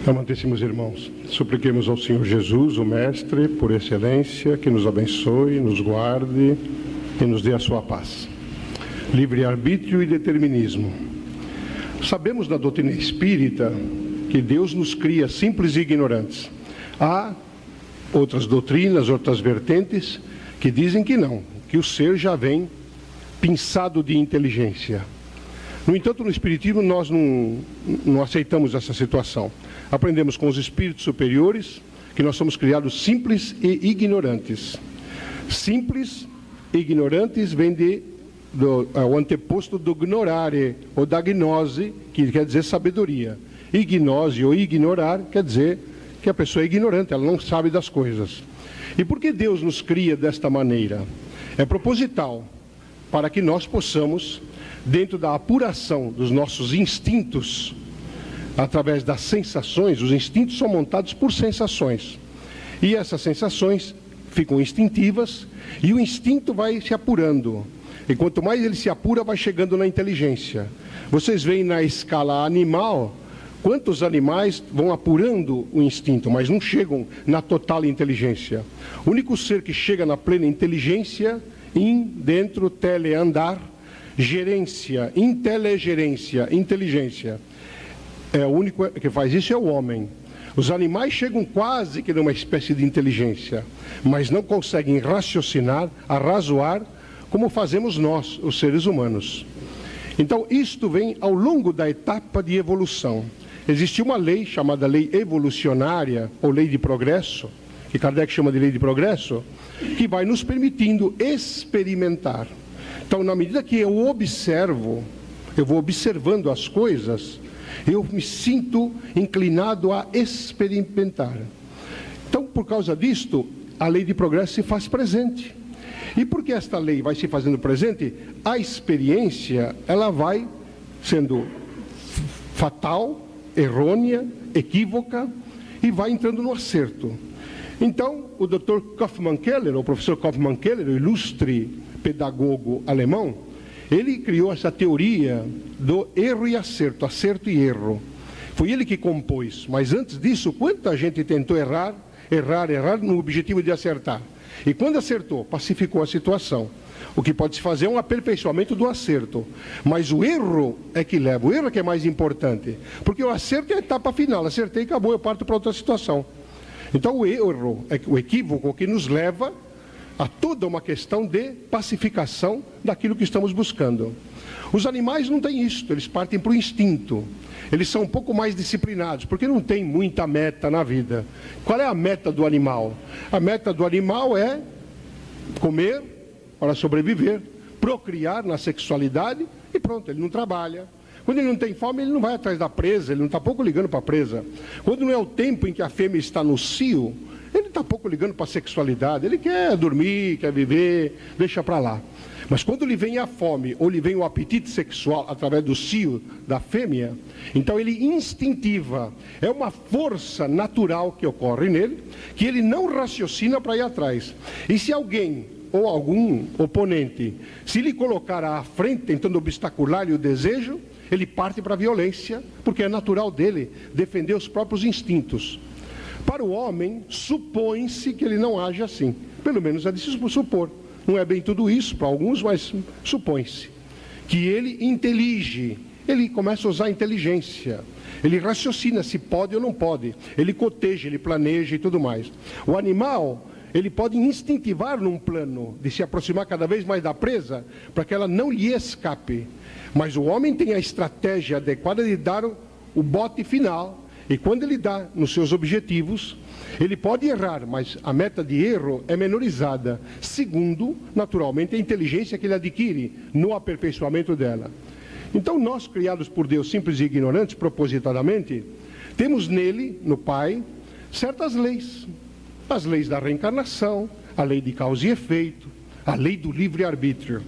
Amantíssimos irmãos, supliquemos ao Senhor Jesus, o Mestre, por excelência, que nos abençoe, nos guarde e nos dê a sua paz. Livre-arbítrio e determinismo. Sabemos na doutrina espírita que Deus nos cria simples e ignorantes. Há outras doutrinas, outras vertentes, que dizem que não, que o ser já vem pinçado de inteligência. No entanto, no Espiritismo nós não aceitamos essa situação. Aprendemos com os espíritos superiores que nós somos criados simples e ignorantes. Simples e ignorantes vem o anteposto do gnorare, ou da gnose, que quer dizer sabedoria. Ignose ou ignorar quer dizer que a pessoa é ignorante, ela não sabe das coisas. E por que Deus nos cria desta maneira? É proposital, para que nós possamos, dentro da apuração dos nossos instintos, através das sensações, os instintos são montados por sensações. E essas sensações ficam instintivas e o instinto vai se apurando. E quanto mais ele se apura, vai chegando na inteligência. Vocês veem na escala animal, quantos animais vão apurando o instinto, mas não chegam na total inteligência. O único ser que chega na plena inteligência, dentro, tele, andar, gerência, intelegerência, inteligência. O único que faz isso é o homem. Os animais chegam quase que numa espécie de inteligência, mas não conseguem raciocinar, arrazoar, como fazemos nós, os seres humanos. Então, isto vem ao longo da etapa de evolução. Existe uma lei chamada lei evolucionária, ou lei de progresso, que Kardec chama de lei de progresso, que vai nos permitindo experimentar. Então, na medida que eu observo, eu vou observando as coisas, eu me sinto inclinado a experimentar. Então, por causa disto, a lei de progresso se faz presente. E porque esta lei vai se fazendo presente, a experiência, ela vai sendo fatal, errônea, equívoca, e vai entrando no acerto. Então, o Dr. Kaufmann Keller, o professor Kaufmann Keller, o ilustre pedagogo alemão, ele criou essa teoria do erro e acerto, acerto e erro. Foi ele que compôs, mas antes disso, quanta gente tentou errar no objetivo de acertar. E quando acertou, pacificou a situação. O que pode se fazer é um aperfeiçoamento do acerto. Mas o erro é que leva, o erro é que é mais importante. Porque o acerto é a etapa final, acertei e acabou, eu parto para outra situação. Então o erro é o equívoco que nos leva a toda uma questão de pacificação daquilo que estamos buscando. Os animais não têm isso, eles partem para o instinto. Eles são um pouco mais disciplinados, porque não tem muita meta na vida. Qual é a meta do animal? A meta do animal é comer para sobreviver, procriar na sexualidade e pronto, ele não trabalha. Quando ele não tem fome, ele não vai atrás da presa, ele não está pouco ligando para a presa. Quando não é o tempo em que a fêmea está no cio, ele está pouco ligando para a sexualidade, ele quer dormir, quer viver, deixa para lá. Mas quando lhe vem a fome, ou lhe vem o apetite sexual através do cio da fêmea, então ele instintiva, é uma força natural que ocorre nele, que ele não raciocina para ir atrás. E se alguém, ou algum oponente, se lhe colocar à frente, tentando obstacular-lhe o desejo, ele parte para a violência, porque é natural dele defender os próprios instintos. Para o homem, supõe-se que ele não age assim. Pelo menos é de se supor. Não é bem tudo isso para alguns, mas supõe-se. Que ele intelige, ele começa a usar a inteligência. Ele raciocina se pode ou não pode. Ele coteja, ele planeja e tudo mais. O animal, ele pode instintivar num plano de se aproximar cada vez mais da presa, para que ela não lhe escape. Mas o homem tem a estratégia adequada de dar o bote final. E quando ele dá nos seus objetivos, ele pode errar, mas a meta de erro é menorizada, segundo, naturalmente, a inteligência que ele adquire no aperfeiçoamento dela. Então, nós, criados por Deus, simples e ignorantes, propositadamente, temos nele, no Pai, certas leis. As leis da reencarnação, a lei de causa e efeito, a lei do livre-arbítrio.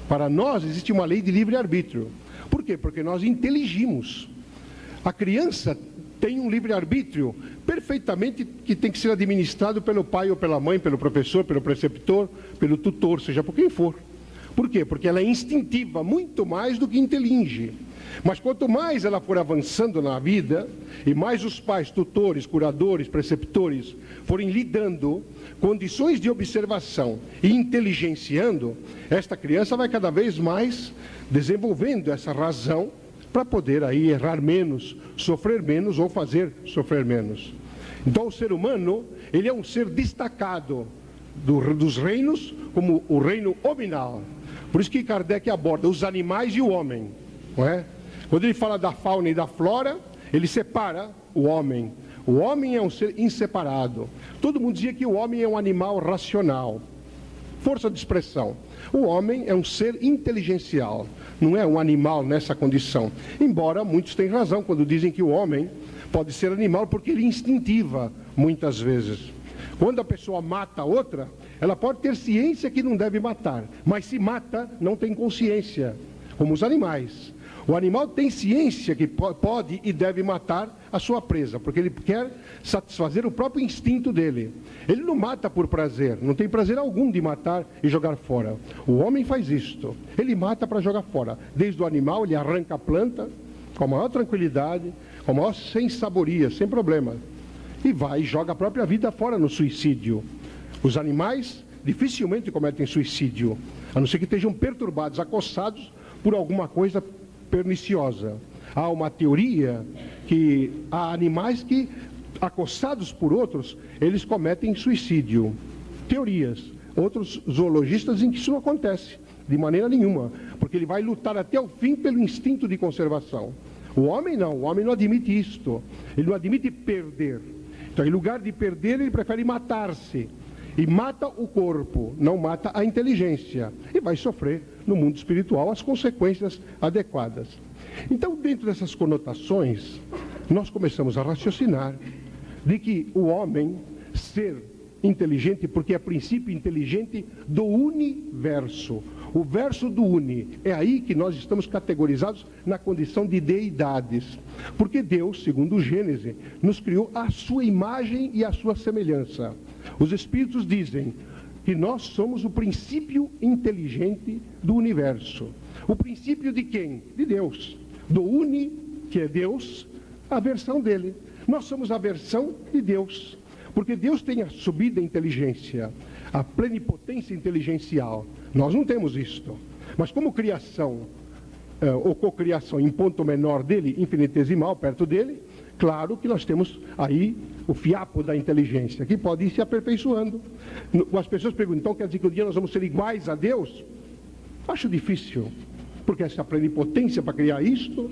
Para nós, existe uma lei de livre-arbítrio. Por quê? Porque nós inteligimos. A criança tem um livre-arbítrio perfeitamente que tem que ser administrado pelo pai ou pela mãe, pelo professor, pelo preceptor, pelo tutor, seja por quem for. Por quê? Porque ela é instintiva, muito mais do que intelige. Mas quanto mais ela for avançando na vida, e mais os pais, tutores, curadores, preceptores forem lhe dando condições de observação e inteligenciando, esta criança vai cada vez mais desenvolvendo essa razão para poder aí errar menos, sofrer menos ou fazer sofrer menos. Então o ser humano, ele é um ser destacado dos reinos como o reino hominal. Por isso que Kardec aborda os animais e o homem, não é? Quando ele fala da fauna e da flora, ele separa o homem. O homem é um ser inseparado. Todo mundo dizia que o homem é um animal racional. Força de expressão. O homem é um ser inteligencial, não é um animal nessa condição. Embora muitos tenham razão quando dizem que o homem pode ser animal porque ele é instintiva, muitas vezes. Quando a pessoa mata outra, ela pode ter ciência que não deve matar, mas se mata, não tem consciência, como os animais. O animal tem ciência que pode e deve matar a sua presa, porque ele quer satisfazer o próprio instinto dele. Ele não mata por prazer, não tem prazer algum de matar e jogar fora. O homem faz isto, ele mata para jogar fora. Desde o animal, ele arranca a planta com a maior tranquilidade, com a maior sem-saboria, sem problema. E vai e joga a própria vida fora no suicídio. Os animais dificilmente cometem suicídio, a não ser que estejam perturbados, acossados por alguma coisa perniciosa. Há uma teoria que há animais que, acossados por outros, eles cometem suicídio. Teorias. Outros zoologistas dizem que isso não acontece de maneira nenhuma, porque ele vai lutar até o fim pelo instinto de conservação. O homem não, o homem não admite isto. Ele não admite perder. Então, em lugar de perder, ele prefere matar-se. E mata o corpo, não mata a inteligência. E vai sofrer, no mundo espiritual, as consequências adequadas. Então, dentro dessas conotações, nós começamos a raciocinar de que o homem, ser inteligente, porque é princípio inteligente do universo. O verso do uni, é aí que nós estamos categorizados na condição de deidades. Porque Deus, segundo o Gênesis, nos criou à sua imagem e à sua semelhança. Os Espíritos dizem que nós somos o princípio inteligente do universo. O princípio de quem? De Deus. Do uni, que é Deus, a versão dele. Nós somos a versão de Deus. Porque Deus tem a subida inteligência, a plenipotência inteligencial. Nós não temos isto. Mas como criação, ou cocriação em ponto menor dele, infinitesimal, perto dele, claro que nós temos aí o fiapo da inteligência, que pode ir se aperfeiçoando. As pessoas perguntam, então quer dizer que um dia nós vamos ser iguais a Deus? Acho difícil, porque essa plenipotência para criar isto,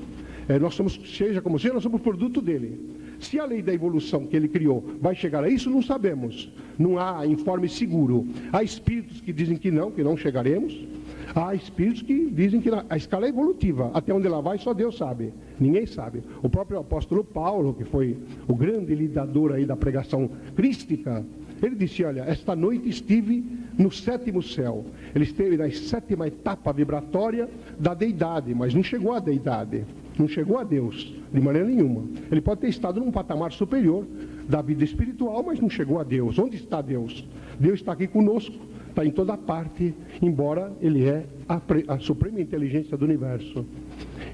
nós somos, seja como seja, nós somos produto dele. Se a lei da evolução que ele criou vai chegar a isso, não sabemos. Não há informe seguro. Há espíritos que dizem que não chegaremos. Há espíritos que dizem que a escala é evolutiva. Até onde ela vai, só Deus sabe. Ninguém sabe. O próprio apóstolo Paulo, que foi o grande lidador aí da pregação crística, ele disse, olha, esta noite estive no 7º céu. Ele esteve na 7ª etapa vibratória da deidade, mas não chegou à deidade. Não chegou a Deus, de maneira nenhuma. Ele pode ter estado num patamar superior da vida espiritual, mas não chegou a Deus. Onde está Deus? Deus está aqui conosco, está em toda parte, embora Ele é a suprema inteligência do universo.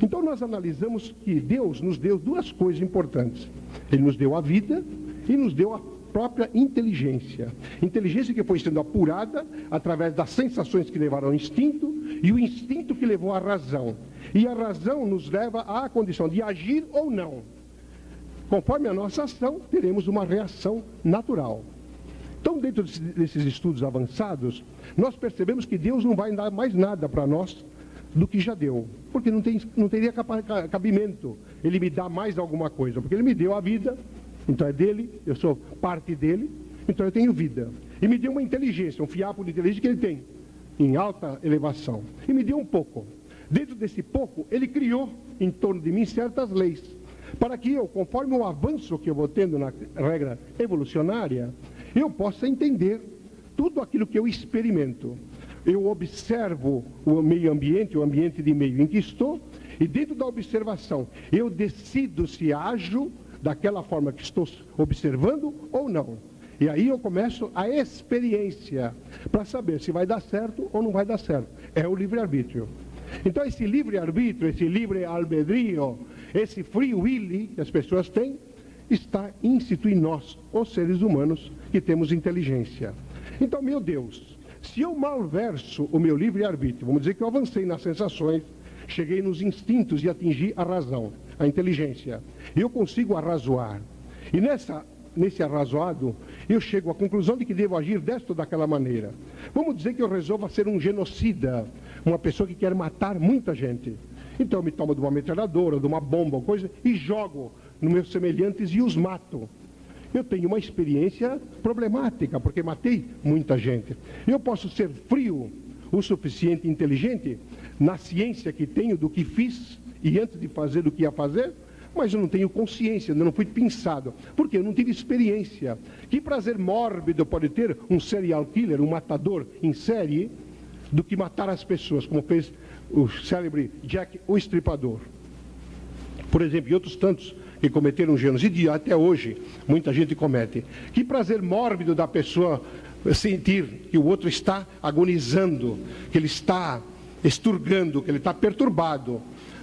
Então nós analisamos que Deus nos deu duas coisas importantes. Ele nos deu a vida e nos deu a própria inteligência. Inteligência que foi sendo apurada através das sensações que levaram ao instinto e o instinto que levou à razão. E a razão nos leva à condição de agir ou não. Conforme a nossa ação, teremos uma reação natural. Então, dentro desses estudos avançados, nós percebemos que Deus não vai dar mais nada para nós do que já deu. Porque não teria cabimento Ele me dar mais alguma coisa. Porque Ele me deu a vida, então é dele, eu sou parte dele, então eu tenho vida. E me deu uma inteligência, um fiapo de inteligência que Ele tem, em alta elevação. E me deu um pouco. Dentro desse pouco, Ele criou em torno de mim certas leis, para que eu, conforme o avanço que eu vou tendo na regra evolucionária, eu possa entender tudo aquilo que eu experimento. Eu observo o meio ambiente, o ambiente de meio em que estou, e dentro da observação, eu decido se ajo daquela forma que estou observando ou não. E aí eu começo a experiência, para saber se vai dar certo ou não vai dar certo. é o livre-arbítrio. Então esse livre-arbítrio, esse livre-albedrío, esse free will que as pessoas têm, está íncito em nós, os seres humanos, que temos inteligência. Então, meu Deus, se eu malverso o meu livre-arbítrio, vamos dizer que eu avancei nas sensações, cheguei nos instintos e atingi a razão, a inteligência, eu consigo arrazoar. E nesse arrazoado, eu chego à conclusão de que devo agir desta ou daquela maneira. Vamos dizer que eu resolva ser um genocida, uma pessoa que quer matar muita gente. Então eu me tomo de uma metralhadora, de uma bomba, ou coisa, e jogo nos meus semelhantes e os mato. Eu tenho uma experiência problemática, porque matei muita gente. Eu posso ser frio o suficiente inteligente na ciência que tenho do que fiz e antes de fazer do que ia fazer, mas eu não tenho consciência, eu não fui pensado, porque eu não tive experiência. Que prazer mórbido pode ter um serial killer, um matador em série, do que matar as pessoas, como fez o célebre Jack o Estripador. Por exemplo, e outros tantos que cometeram genocídio, até hoje muita gente comete. Que prazer mórbido da pessoa sentir que o outro está agonizando, que ele está exturgando, que ele está perturbado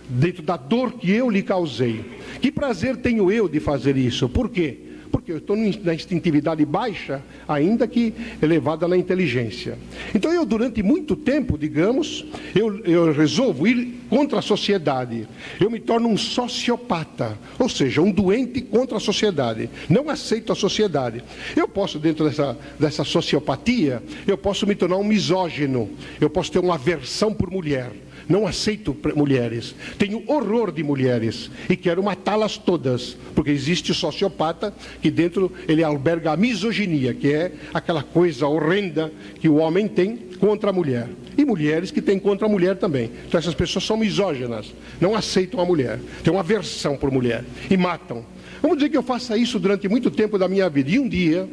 dentro da dor que eu lhe causei. Que prazer tenho eu de fazer isso? Por quê? Porque eu estou na instintividade baixa, ainda que elevada na inteligência. Então eu, durante muito tempo, digamos, eu resolvo ir contra a sociedade. Eu me torno um sociopata, ou seja, um doente contra a sociedade. Não aceito a sociedade. Eu posso, dentro dessa sociopatia, eu posso me tornar um misógino. Eu posso ter uma aversão por mulher. Não aceito mulheres, tenho horror de mulheres e quero matá-las todas, porque existe o sociopata que dentro ele alberga a misoginia, que é aquela coisa horrenda que o homem tem contra a mulher. E mulheres que têm contra a mulher também. Então essas pessoas são misóginas, não aceitam a mulher, têm uma aversão por mulher e matam. Vamos dizer que eu faça isso durante muito tempo da minha vida e um dia,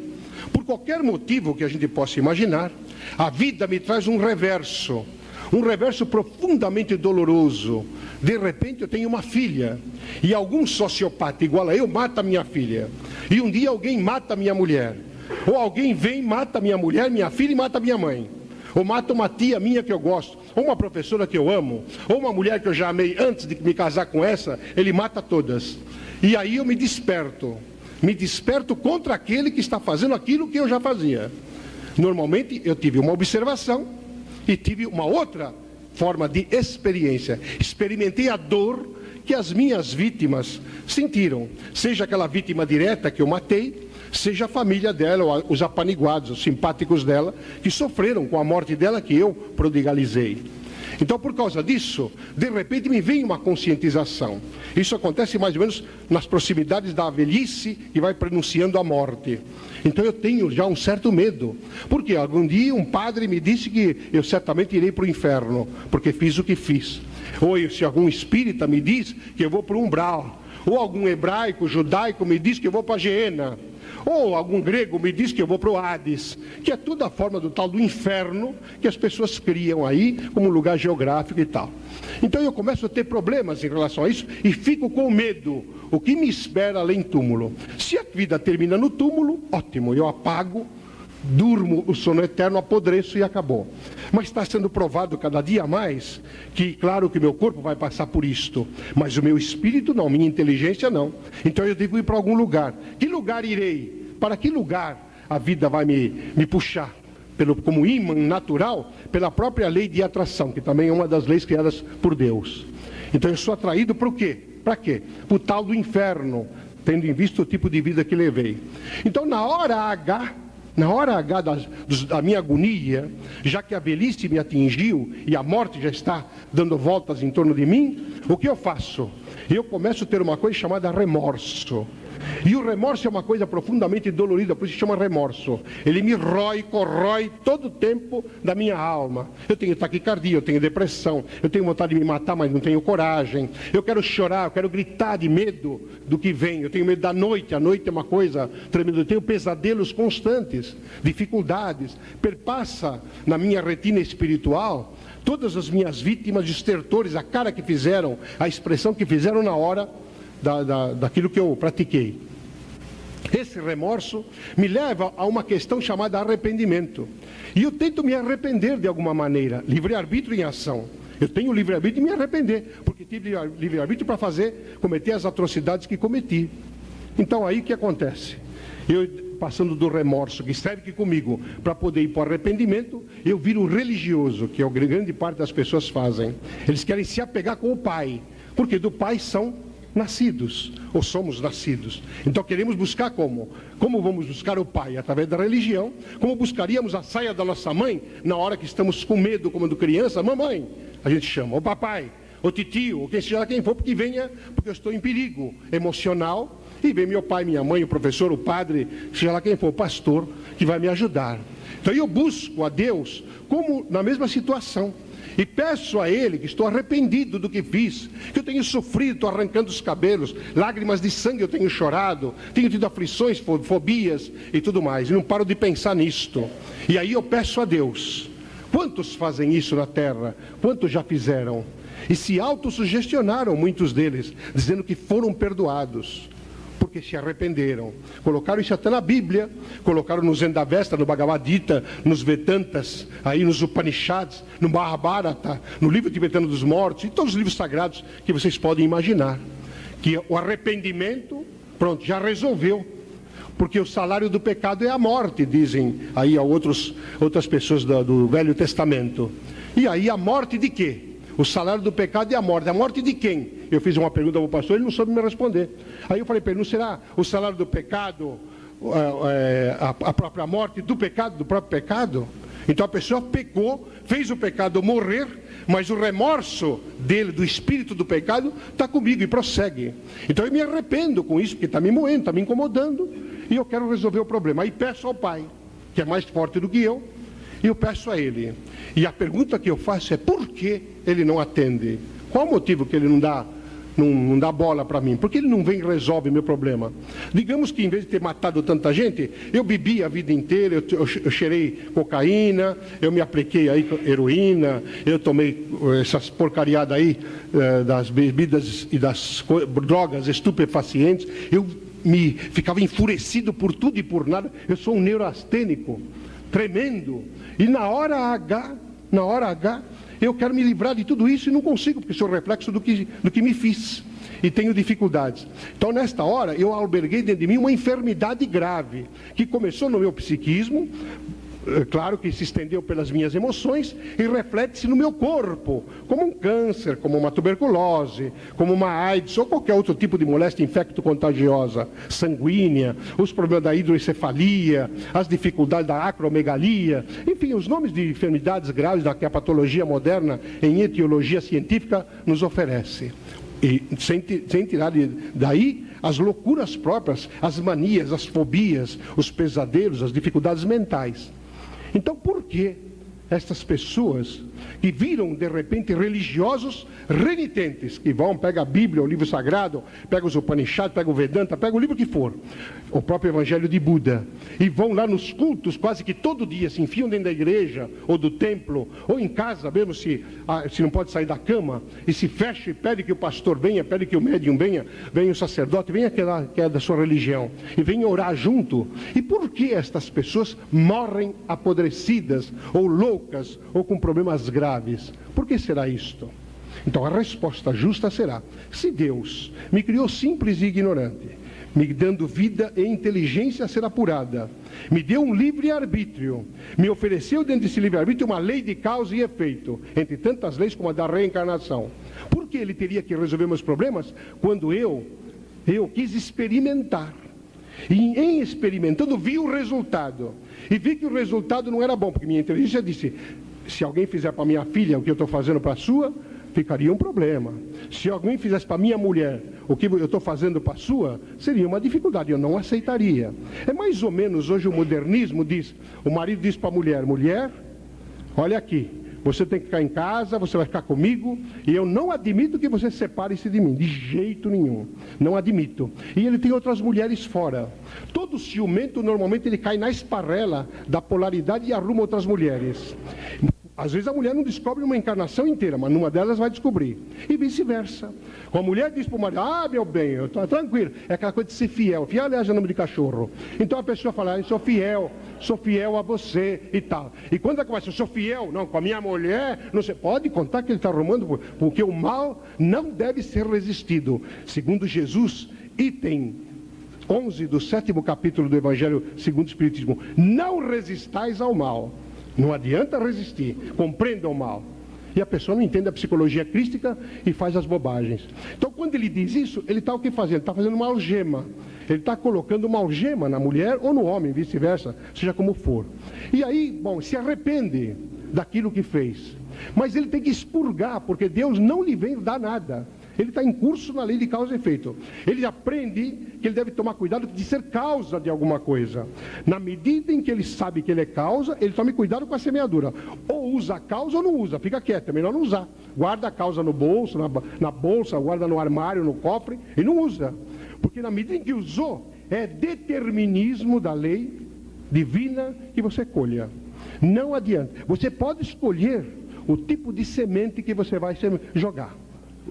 por qualquer motivo que a gente possa imaginar, a vida me traz um reverso profundamente doloroso. De repente eu tenho uma filha e algum sociopata igual a eu mata minha filha, e um dia alguém mata minha mulher, ou alguém vem, mata minha mulher, minha filha e mata minha mãe, ou mata uma tia minha que eu gosto, ou uma professora que eu amo, ou uma mulher que eu já amei antes de me casar com essa, ele mata todas. E aí eu me desperto contra aquele que está fazendo aquilo que eu já fazia. Normalmente eu tive uma observação e tive uma outra forma de experiência. Experimentei a dor que as minhas vítimas sentiram. Seja aquela vítima direta que eu matei, seja a família dela, ou os apaniguados, os simpáticos dela, que sofreram com a morte dela que eu prodigalizei. Então, por causa disso, de repente me vem uma conscientização. Isso acontece mais ou menos nas proximidades da velhice que vai prenunciando a morte. Então eu tenho já um certo medo. Porque algum dia um padre me disse que eu certamente irei para o inferno, porque fiz o que fiz. Ou se algum espírita me diz que eu vou para o umbral. Ou algum hebraico, judaico me diz que eu vou para a Geena. Ou algum grego me diz que eu vou para o Hades, que é toda a forma do tal do inferno que as pessoas criam aí como lugar geográfico e tal. Então eu começo a ter problemas em relação a isso e fico com medo. O que me espera além túmulo? Se a vida termina no túmulo, ótimo, eu apago, durmo o sono eterno, apodreço e acabou. Mas está sendo provado cada dia mais que, claro que meu corpo vai passar por isto, mas o meu espírito não, minha inteligência não. Então eu devo ir para algum lugar. Que lugar irei? Para que lugar a vida vai me puxar? Como imã natural, pela própria lei de atração, que também é uma das leis criadas por Deus. Então eu sou atraído para o quê? Para quê? Para o tal do inferno, tendo em vista o tipo de vida que levei. Então na hora H da minha agonia, já que a velhice me atingiu e a morte já está dando voltas em torno de mim, o que eu faço? Eu começo a ter uma coisa chamada remorso. E o remorso é uma coisa profundamente dolorida, por isso se chama remorso. Ele me corrói todo o tempo da minha alma. Eu tenho taquicardia, eu tenho depressão, eu tenho vontade de me matar, mas não tenho coragem. Eu quero chorar, eu quero gritar de medo do que vem. Eu tenho medo da noite, a noite é uma coisa tremenda. Eu tenho pesadelos constantes, dificuldades. Perpassa na minha retina espiritual todas as minhas vítimas, estertores, a cara que fizeram, a expressão que fizeram na hora daquilo que eu pratiquei. Esse remorso me leva a uma questão chamada arrependimento. E eu tento me arrepender de alguma maneira, livre-arbítrio em ação. Eu tenho livre-arbítrio de me arrepender, porque tive livre-arbítrio para cometer as atrocidades que cometi. Então aí o que acontece? Eu, passando do remorso, que serve aqui comigo, para poder ir para o arrependimento, eu viro religioso, que é o que grande parte das pessoas fazem. Eles querem se apegar com o pai, porque do pai são nascidos, ou somos nascidos. Então queremos buscar como? Como vamos buscar o pai? Através da religião. Como buscaríamos a saia da nossa mãe, na hora que estamos com medo, como criança? Mamãe, a gente chama, ou papai, ou titio, ou quem seja quem for, porque venha, porque eu estou em perigo emocional, e vem meu pai, minha mãe, o professor, o padre, seja lá quem for, o pastor, que vai me ajudar. Então eu busco a Deus como na mesma situação. E peço a Ele, que estou arrependido do que fiz, que eu tenho sofrido, estou arrancando os cabelos, lágrimas de sangue eu tenho chorado, tenho tido aflições, fobias e tudo mais, e não paro de pensar nisto. E aí eu peço a Deus, quantos fazem isso na terra? Quantos já fizeram? E se autossugestionaram, muitos deles, dizendo que foram perdoados, porque se arrependeram. Colocaram isso até na Bíblia, colocaram no Zendavesta, no Bhagavad Gita, nos Vedantas, aí nos Upanishads, no Mahabharata, no livro tibetano dos mortos, e todos os livros sagrados que vocês podem imaginar. Que o arrependimento, pronto, já resolveu. Porque o salário do pecado é a morte, dizem aí a outras pessoas do Velho Testamento. E aí a morte de quê? O salário do pecado é a morte. A morte de quem? Eu fiz uma pergunta ao pastor, ele não soube me responder. Aí eu falei para ele, não será o salário do pecado a própria morte do pecado, do próprio pecado? Então a pessoa pecou, fez o pecado morrer, mas o remorso dele, do espírito do pecado, está comigo e prossegue. Então eu me arrependo com isso, porque está me moendo, está me incomodando, e eu quero resolver o problema. Aí peço ao Pai, que é mais forte do que eu, e eu peço a Ele. E a pergunta que eu faço é, por que Ele não atende? Qual o motivo que Ele não dá bola para mim? Por que Ele não vem e resolve meu problema? Digamos que em vez de ter matado tanta gente, eu bebi a vida inteira, eu cheirei cocaína, eu me apliquei aí heroína, eu tomei essas porcariadas aí das bebidas e das drogas estupefacientes, eu ficava enfurecido por tudo e por nada. Eu sou um neurastênico tremendo, e na hora H, eu quero me livrar de tudo isso e não consigo, porque sou reflexo do que me fiz, e tenho dificuldades. Então nesta hora eu alberguei dentro de mim uma enfermidade grave, que começou no meu psiquismo, claro que se estendeu pelas minhas emoções e reflete-se no meu corpo, como um câncer, como uma tuberculose, como uma AIDS ou qualquer outro tipo de moléstia infecto-contagiosa, sanguínea, os problemas da hidroencefalia, as dificuldades da acromegalia, enfim, os nomes de enfermidades graves que a patologia moderna em etiologia científica nos oferece. E sem tirar daí as loucuras próprias, as manias, as fobias, os pesadelos, as dificuldades mentais. Então, por que estas pessoas que viram de repente religiosos renitentes, que vão, pega a Bíblia, o livro sagrado, pega os Upanishads, pega o Vedanta, pega o livro que for, o próprio Evangelho de Buda, e vão lá nos cultos quase que todo dia, se enfiam dentro da igreja, ou do templo, ou em casa mesmo, se não pode sair da cama, e se fecha e pede que o pastor venha, pede que o médium venha o sacerdote, venha que é da sua religião, e venha orar junto. E por que estas pessoas morrem apodrecidas, ou loucas, ou com problemas graves? Por que será isto? Então a resposta justa será: se Deus me criou simples e ignorante, me dando vida e inteligência a ser apurada, me deu um livre-arbítrio, me ofereceu dentro desse livre-arbítrio uma lei de causa e efeito, entre tantas leis como a da reencarnação, por que Ele teria que resolver meus problemas quando eu quis experimentar? E em experimentando vi o resultado, e vi que o resultado não era bom, porque minha inteligência disse: se alguém fizer para minha filha o que eu estou fazendo para a sua, ficaria um problema. Se alguém fizesse para minha mulher o que eu estou fazendo para a sua, seria uma dificuldade, eu não aceitaria. É mais ou menos, hoje o modernismo diz, o marido diz para a mulher: mulher, olha aqui, você tem que ficar em casa, você vai ficar comigo, e eu não admito que você separe-se de mim, de jeito nenhum, não admito. E ele tem outras mulheres fora. Todo ciumento, normalmente, ele cai na esparrela da polaridade e arruma outras mulheres. Às vezes a mulher não descobre uma encarnação inteira, mas numa delas vai descobrir. E vice-versa. Quando a mulher diz para o marido, meu bem, eu estou tranquilo. É aquela coisa de ser fiel. Fiel, aliás, é nome de cachorro. Então a pessoa fala, eu sou fiel a você e tal. E quando ela começa, eu sou fiel, não, com a minha mulher, não sei, pode contar que ele está arrumando, porque o mal não deve ser resistido. Segundo Jesus, item 11 do 7º capítulo do Evangelho segundo o Espiritismo, não resistais ao mal. Não adianta resistir, compreenda o mal. E a pessoa não entende a psicologia crística e faz as bobagens. Então, quando ele diz isso, ele está o que fazendo? Ele está fazendo uma algema. Ele está colocando uma algema na mulher ou no homem, vice-versa, seja como for. E aí, bom, se arrepende daquilo que fez. Mas ele tem que expurgar, porque Deus não lhe vem dar nada. Ele está em curso na lei de causa e efeito. Ele aprende que ele deve tomar cuidado de ser causa de alguma coisa. Na medida em que ele sabe que ele é causa, ele tome cuidado com a semeadura. Ou usa a causa ou não usa. Fica quieto, é melhor não usar. Guarda a causa no bolso, na bolsa, guarda no armário, no cofre, e não usa. Porque na medida em que usou, é determinismo da lei divina que você colha. Não adianta. Você pode escolher o tipo de semente que você vai jogar.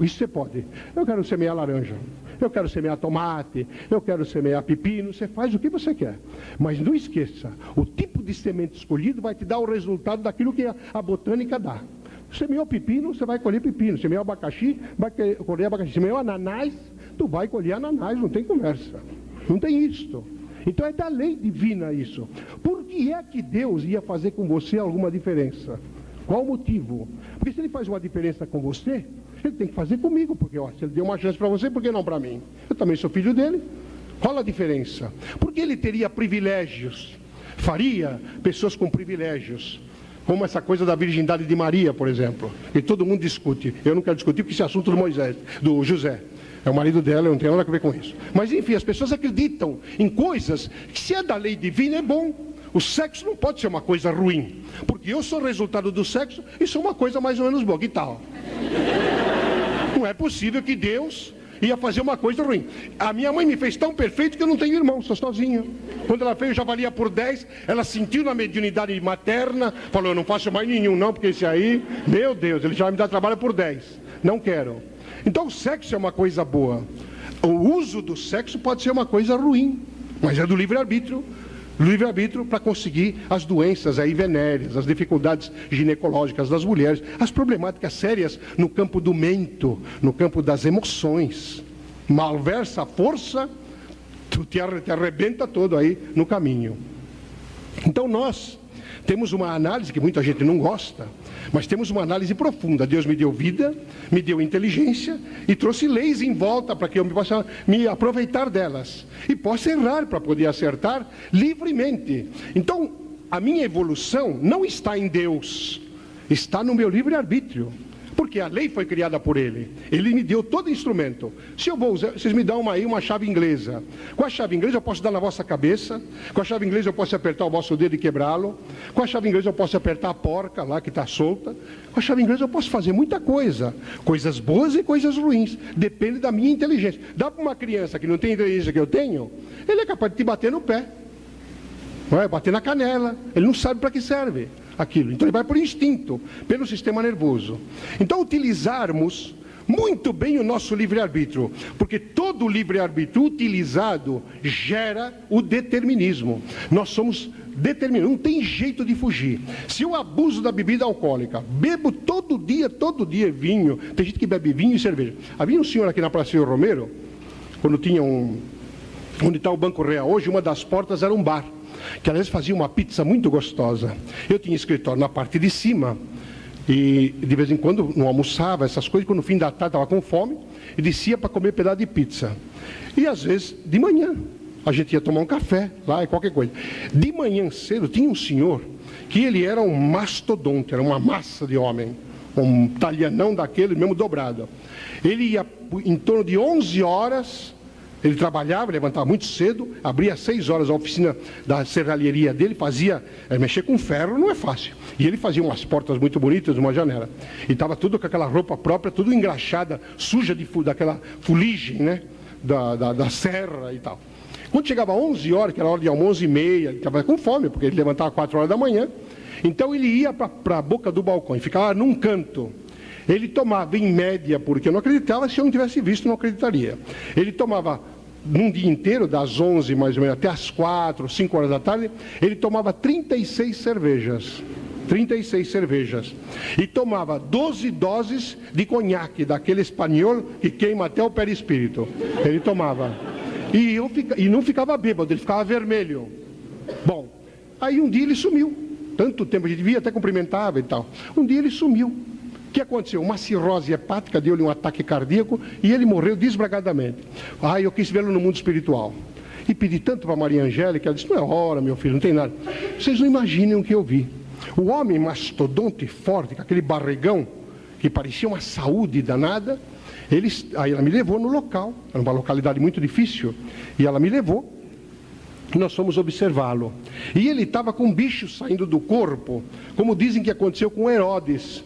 Isso você pode. Eu quero semear laranja, eu quero semear tomate, eu quero semear pepino. Você faz o que você quer. Mas não esqueça, o tipo de semente escolhido vai te dar o resultado daquilo que a botânica dá. Semeou pepino, você vai colher pepino. Semeou abacaxi, vai colher abacaxi. Semeou ananás, tu vai colher ananás. Não tem conversa. Não tem isto. Então é da lei divina isso. Por que é que Deus ia fazer com você alguma diferença? Qual o motivo? Porque se ele faz uma diferença com você, ele tem que fazer comigo, porque se ele deu uma chance para você, por que não para mim? Eu também sou filho dele. Qual a diferença? Porque ele teria privilégios, faria pessoas com privilégios, como essa coisa da virgindade de Maria, por exemplo, que todo mundo discute. Eu não quero discutir porque esse assunto do José. É o marido dela, eu não tenho nada a ver com isso. Mas enfim, as pessoas acreditam em coisas que, se é da lei divina, é bom. O sexo não pode ser uma coisa ruim, porque eu sou resultado do sexo e sou uma coisa mais ou menos boa. Que tal? Não é possível que Deus ia fazer uma coisa ruim. A minha mãe me fez tão perfeito que eu não tenho irmão, sou sozinho. Quando ela fez, eu já valia por 10. Ela sentiu na mediunidade materna, falou, eu não faço mais nenhum não, porque esse aí, meu Deus, ele já vai me dar trabalho por 10. Não quero. Então o sexo é uma coisa boa. O uso do sexo pode ser uma coisa ruim, mas é do livre-arbítrio. Livre-arbítrio para conseguir as doenças aí venéreas, as dificuldades ginecológicas das mulheres, as problemáticas sérias no campo do mento, no campo das emoções. Malversa a força, tu te arrebenta todo aí no caminho. Então nós temos uma análise que muita gente não gosta, mas temos uma análise profunda. Deus me deu vida, me deu inteligência e trouxe leis em volta para que eu possa me aproveitar delas. E possa errar para poder acertar livremente. Então, a minha evolução não está em Deus, está no meu livre-arbítrio. Porque a lei foi criada por ele. Ele me deu todo instrumento. Se eu vou usar, vocês me dão aí uma chave inglesa. Com a chave inglesa eu posso dar na vossa cabeça. Com a chave inglesa eu posso apertar o vosso dedo e quebrá-lo. Com a chave inglesa eu posso apertar a porca lá que está solta. Com a chave inglesa eu posso fazer muita coisa. Coisas boas e coisas ruins. Depende da minha inteligência. Dá para uma criança que não tem a inteligência que eu tenho, ele é capaz de te bater no pé. Vai bater na canela. Ele não sabe para que serve aquilo. Então ele vai por instinto, pelo sistema nervoso. Então utilizarmos muito bem o nosso livre-arbítrio, porque todo livre-arbítrio utilizado gera o determinismo. Nós somos determinados, não tem jeito de fugir. Se eu abuso da bebida alcoólica, bebo todo dia vinho, tem gente que bebe vinho e cerveja. Havia um senhor aqui na Praça Romero, quando tinha onde está o Banco Real hoje, uma das portas era um bar, que aliás fazia uma pizza muito gostosa. Eu tinha escritório na parte de cima e de vez em quando não almoçava essas coisas, quando no fim da tarde estava com fome e descia para comer um pedaço de pizza. E às vezes de manhã a gente ia tomar um café lá e qualquer coisa. De manhã cedo tinha um senhor que ele era um mastodonte, era uma massa de homem, um talhanão daquele mesmo dobrado. Ele ia em torno de 11 horas. Ele trabalhava, levantava muito cedo, abria às 6 horas a oficina da serralheria dele, fazia, mexer com ferro não é fácil. E ele fazia umas portas muito bonitas, uma janela. E estava tudo com aquela roupa própria, tudo engraxada, suja daquela fuligem, né? Da serra e tal. Quando chegava às 11 horas, que era hora de almoço, 11h30, ele estava com fome, porque ele levantava às 4 horas da manhã. Então ele ia para a boca do balcão e ficava num canto. Ele tomava em média, porque eu não acreditava, se eu não tivesse visto, não acreditaria. Ele tomava num dia inteiro, das 11 mais ou menos até as 4, 5 horas da tarde, ele tomava 36 cervejas. 36 cervejas. E tomava 12 doses de conhaque, daquele espanhol que queima até o perispírito. Ele tomava. E não ficava bêbado, ele ficava vermelho. Bom, aí um dia ele sumiu. Tanto tempo, a gente via, até cumprimentava e tal. Um dia ele sumiu. O que aconteceu? Uma cirrose hepática, deu-lhe um ataque cardíaco e ele morreu desbragadamente. Eu quis vê-lo no mundo espiritual. E pedi tanto para Maria Angélica, ela disse, não é hora, meu filho, não tem nada. Vocês não imaginam o que eu vi. O homem mastodonte forte, com aquele barrigão, que parecia uma saúde danada, aí ela me levou no local, era uma localidade muito difícil, e ela me levou, e nós fomos observá-lo. E ele estava com bichos saindo do corpo, como dizem que aconteceu com Herodes.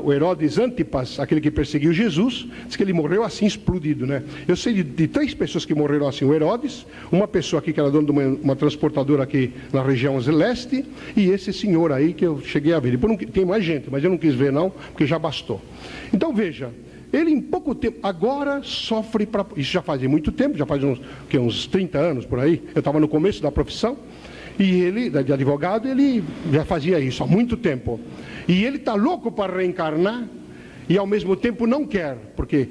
O Herodes Antipas, aquele que perseguiu Jesus, diz que ele morreu assim, explodido, né? Eu sei de 3 pessoas que morreram assim: o Herodes, uma pessoa aqui que era dona de uma transportadora aqui na região leste, e esse senhor aí que eu cheguei a ver. Depois tem mais gente, mas eu não quis ver não, porque já bastou. Então veja, ele em pouco tempo, agora sofre, isso já faz muito tempo, já faz uns 30 anos por aí, eu estava no começo da profissão, e ele, de advogado, ele já fazia isso há muito tempo. E ele está louco para reencarnar e ao mesmo tempo não quer, porque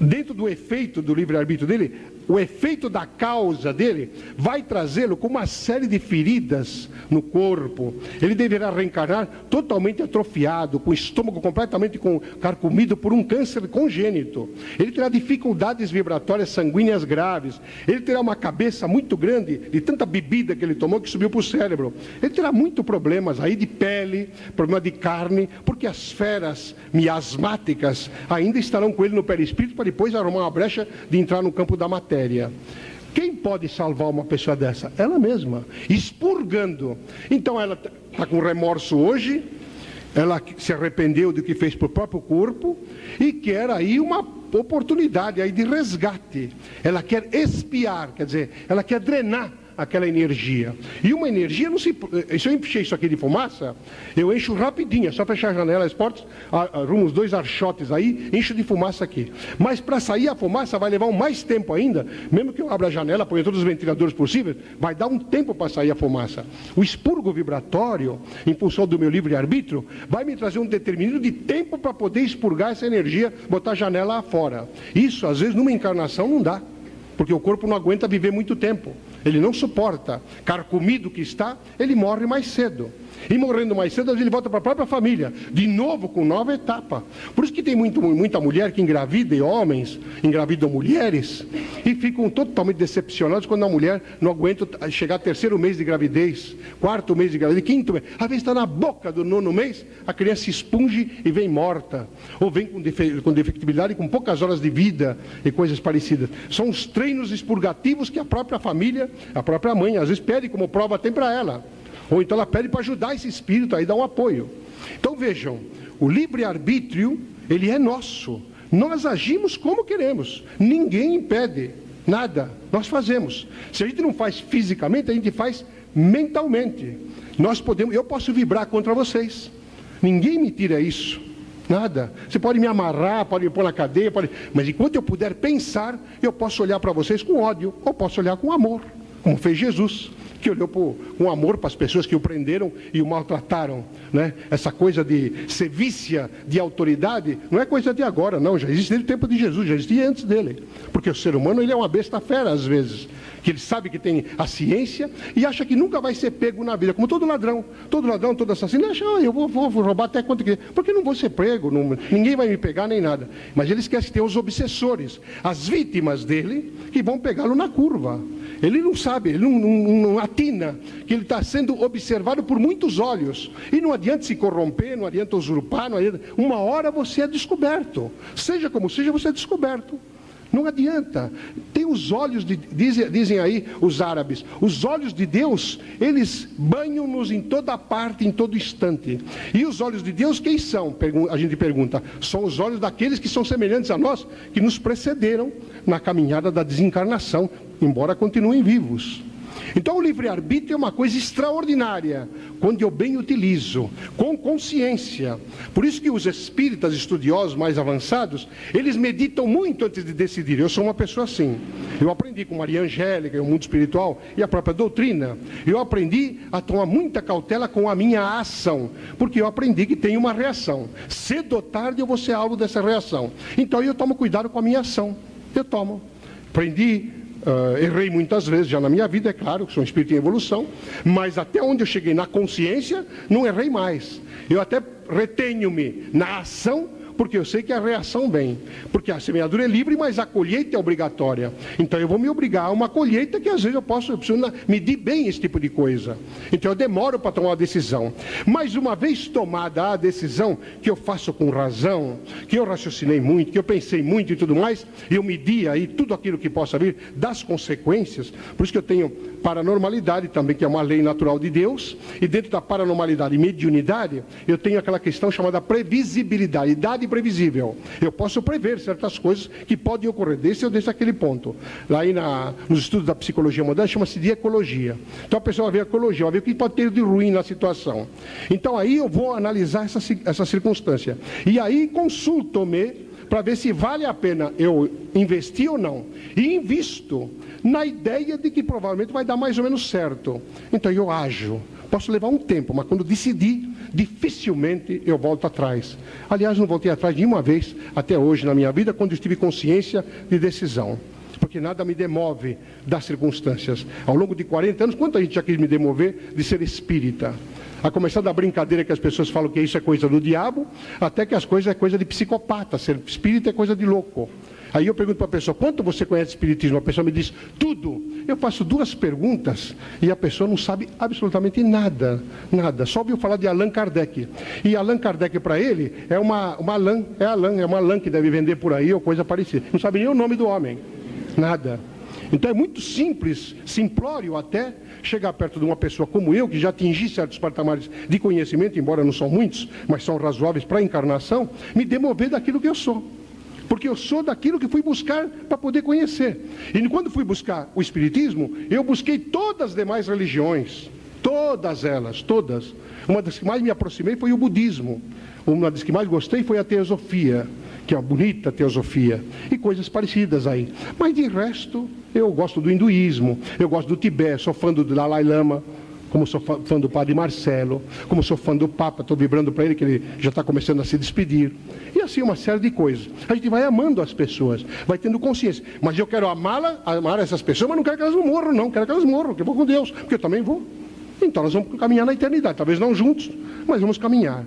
dentro do efeito do livre-arbítrio dele, o efeito da causa dele vai trazê-lo com uma série de feridas no corpo. Ele deverá reencarnar totalmente atrofiado, com o estômago completamente carcomido por um câncer congênito. Ele terá dificuldades vibratórias sanguíneas graves. Ele terá uma cabeça muito grande, de tanta bebida que ele tomou que subiu para o cérebro. Ele terá muitos problemas aí de pele, problema de carne, porque as feras miasmáticas ainda estarão com ele no perispírito para depois arrumar uma brecha de entrar no campo da matéria. Quem pode salvar uma pessoa dessa? Ela mesma, expurgando. Então ela está com remorso hoje, ela se arrependeu do que fez para o próprio corpo e quer aí uma oportunidade aí de resgate. Ela quer expiar, quer dizer, ela quer drenar aquela energia. E uma energia não se... Se eu encher isso aqui de fumaça, eu encho rapidinho, é só fechar a janela, as portas, arrumo uns 2 archotes aí, encho de fumaça aqui. Mas para sair a fumaça vai levar mais tempo ainda, mesmo que eu abra a janela, ponha todos os ventiladores possíveis, vai dar um tempo para sair a fumaça. O expurgo vibratório, em função do meu livre-arbítrio, vai me trazer um determinado de tempo para poder expurgar essa energia, botar a janela fora. Isso, às vezes, numa encarnação não dá, porque o corpo não aguenta viver muito tempo. Ele não suporta. Carcomido que está, ele morre mais cedo. E morrendo mais cedo, ele volta para a própria família, de novo com nova etapa. Por isso que tem muita mulher que engravida, e homens engravidam mulheres, e ficam totalmente decepcionados quando a mulher não aguenta chegar ao 3º mês de gravidez, 4º mês de gravidez, 5º mês. Às vezes está na boca do 9º mês, a criança se expunge e vem morta. Ou vem com defectibilidade, com poucas horas de vida e coisas parecidas. São os treinos expurgativos que a própria família, a própria mãe, às vezes pede como prova, tem para ela. Ou então ela pede para ajudar esse espírito, aí dá um apoio. Então vejam, o livre-arbítrio, ele é nosso. Nós agimos como queremos. Ninguém impede nada. Nós fazemos. Se a gente não faz fisicamente, a gente faz mentalmente. Eu posso vibrar contra vocês. Ninguém me tira isso. Nada. Você pode me amarrar, pode me pôr na cadeia, mas enquanto eu puder pensar, eu posso olhar para vocês com ódio, ou posso olhar com amor, como fez Jesus, que olhou com amor para as pessoas que o prenderam e o maltrataram, né? Essa coisa de sevícia, de autoridade, não é coisa de agora, não, já existe desde o tempo de Jesus, já existia antes dele, porque o ser humano, ele é uma besta fera às vezes, que ele sabe que tem a ciência e acha que nunca vai ser pego na vida, como todo ladrão, todo assassino, acha, eu vou roubar até quanto quiser, porque não vou ser prego, ninguém vai me pegar nem nada, mas ele esquece que tem os obsessores, as vítimas dele, que vão pegá-lo na curva. Ele não sabe, ele não atina que ele está sendo observado por muitos olhos. E não adianta se corromper, não adianta usurpar, não adianta. Uma hora você é descoberto. Seja como seja, você é descoberto. Não adianta. Tem os olhos, dizem aí os árabes, os olhos de Deus, eles banham-nos em toda parte, em todo instante. E os olhos de Deus, quem são? A gente pergunta. São os olhos daqueles que são semelhantes a nós, que nos precederam na caminhada da desencarnação, embora continuem vivos. Então o livre-arbítrio é uma coisa extraordinária, quando eu bem utilizo, com consciência. Por isso que os espíritas estudiosos mais avançados, eles meditam muito antes de decidir. Eu sou uma pessoa assim. Eu aprendi com Maria Angélica, o mundo espiritual e a própria doutrina. Eu aprendi a tomar muita cautela com a minha ação, porque eu aprendi que tem uma reação. Cedo ou tarde eu vou ser alvo dessa reação. Então eu tomo cuidado com a minha ação. Eu tomo. Aprendi. Errei muitas vezes já na minha vida, é claro, que sou um espírito em evolução, mas até onde eu cheguei na consciência, não errei mais. Eu até retenho-me na ação, porque eu sei que a reação vem. Porque a semeadura é livre, mas a colheita é obrigatória. Então eu vou me obrigar a uma colheita que às vezes eu preciso medir bem esse tipo de coisa. Então eu demoro para tomar uma decisão. Mas uma vez tomada a decisão, que eu faço com razão, que eu raciocinei muito, que eu pensei muito e tudo mais, eu medi aí tudo aquilo que possa vir das consequências. Por isso que eu tenho paranormalidade também, que é uma lei natural de Deus. E dentro da paranormalidade e mediunidade, eu tenho aquela questão chamada previsibilidade. Idade previsível. Eu posso prever certas coisas que podem ocorrer desse ou desse aquele ponto. Lá aí nos estudos da psicologia moderna chama-se de ecologia. Então a pessoa vai ver a ecologia, vai ver o que pode ter de ruim na situação. Então aí eu vou analisar essa circunstância. E aí consulto-me para ver se vale a pena eu investir ou não. E invisto na ideia de que provavelmente vai dar mais ou menos certo. Então eu ajo. Posso levar um tempo, mas quando decidir, dificilmente eu volto atrás. Aliás, não voltei atrás nenhuma vez até hoje na minha vida, quando eu tive consciência de decisão. Porque nada me demove das circunstâncias. Ao longo de 40 anos, quanta gente já quis me demover de ser espírita? A começar da brincadeira que as pessoas falam que isso é coisa do diabo, até que as coisas é coisa de psicopata. Ser espírita é coisa de louco. Aí eu pergunto para a pessoa, quanto você conhece de espiritismo? A pessoa me diz, tudo. Eu faço 2 perguntas e a pessoa não sabe absolutamente nada, nada. Só ouviu falar de Allan Kardec. E Allan Kardec, para ele, é uma lã que deve vender por aí ou coisa parecida. Não sabe nem o nome do homem, nada. Então é muito simples, simplório até, chegar perto de uma pessoa como eu, que já atingi certos patamares de conhecimento, embora não são muitos, mas são razoáveis para a encarnação, me demover daquilo que eu sou. Porque eu sou daquilo que fui buscar para poder conhecer. E quando fui buscar o Espiritismo, eu busquei todas as demais religiões. Todas elas, todas. Uma das que mais me aproximei foi o budismo. Uma das que mais gostei foi a teosofia, que é uma bonita teosofia. E coisas parecidas aí. Mas de resto, eu gosto do hinduísmo, eu gosto do Tibete, sou fã do Dalai Lama, como sou fã do Padre Marcelo, como sou fã do Papa, estou vibrando para ele que ele já está começando a se despedir. E assim uma série de coisas. A gente vai amando as pessoas, vai tendo consciência. Mas eu quero amar essas pessoas, mas não quero que elas não morram, não. Quero que elas morram, que eu vou com Deus, porque eu também vou. Então nós vamos caminhar na eternidade, talvez não juntos, mas vamos caminhar.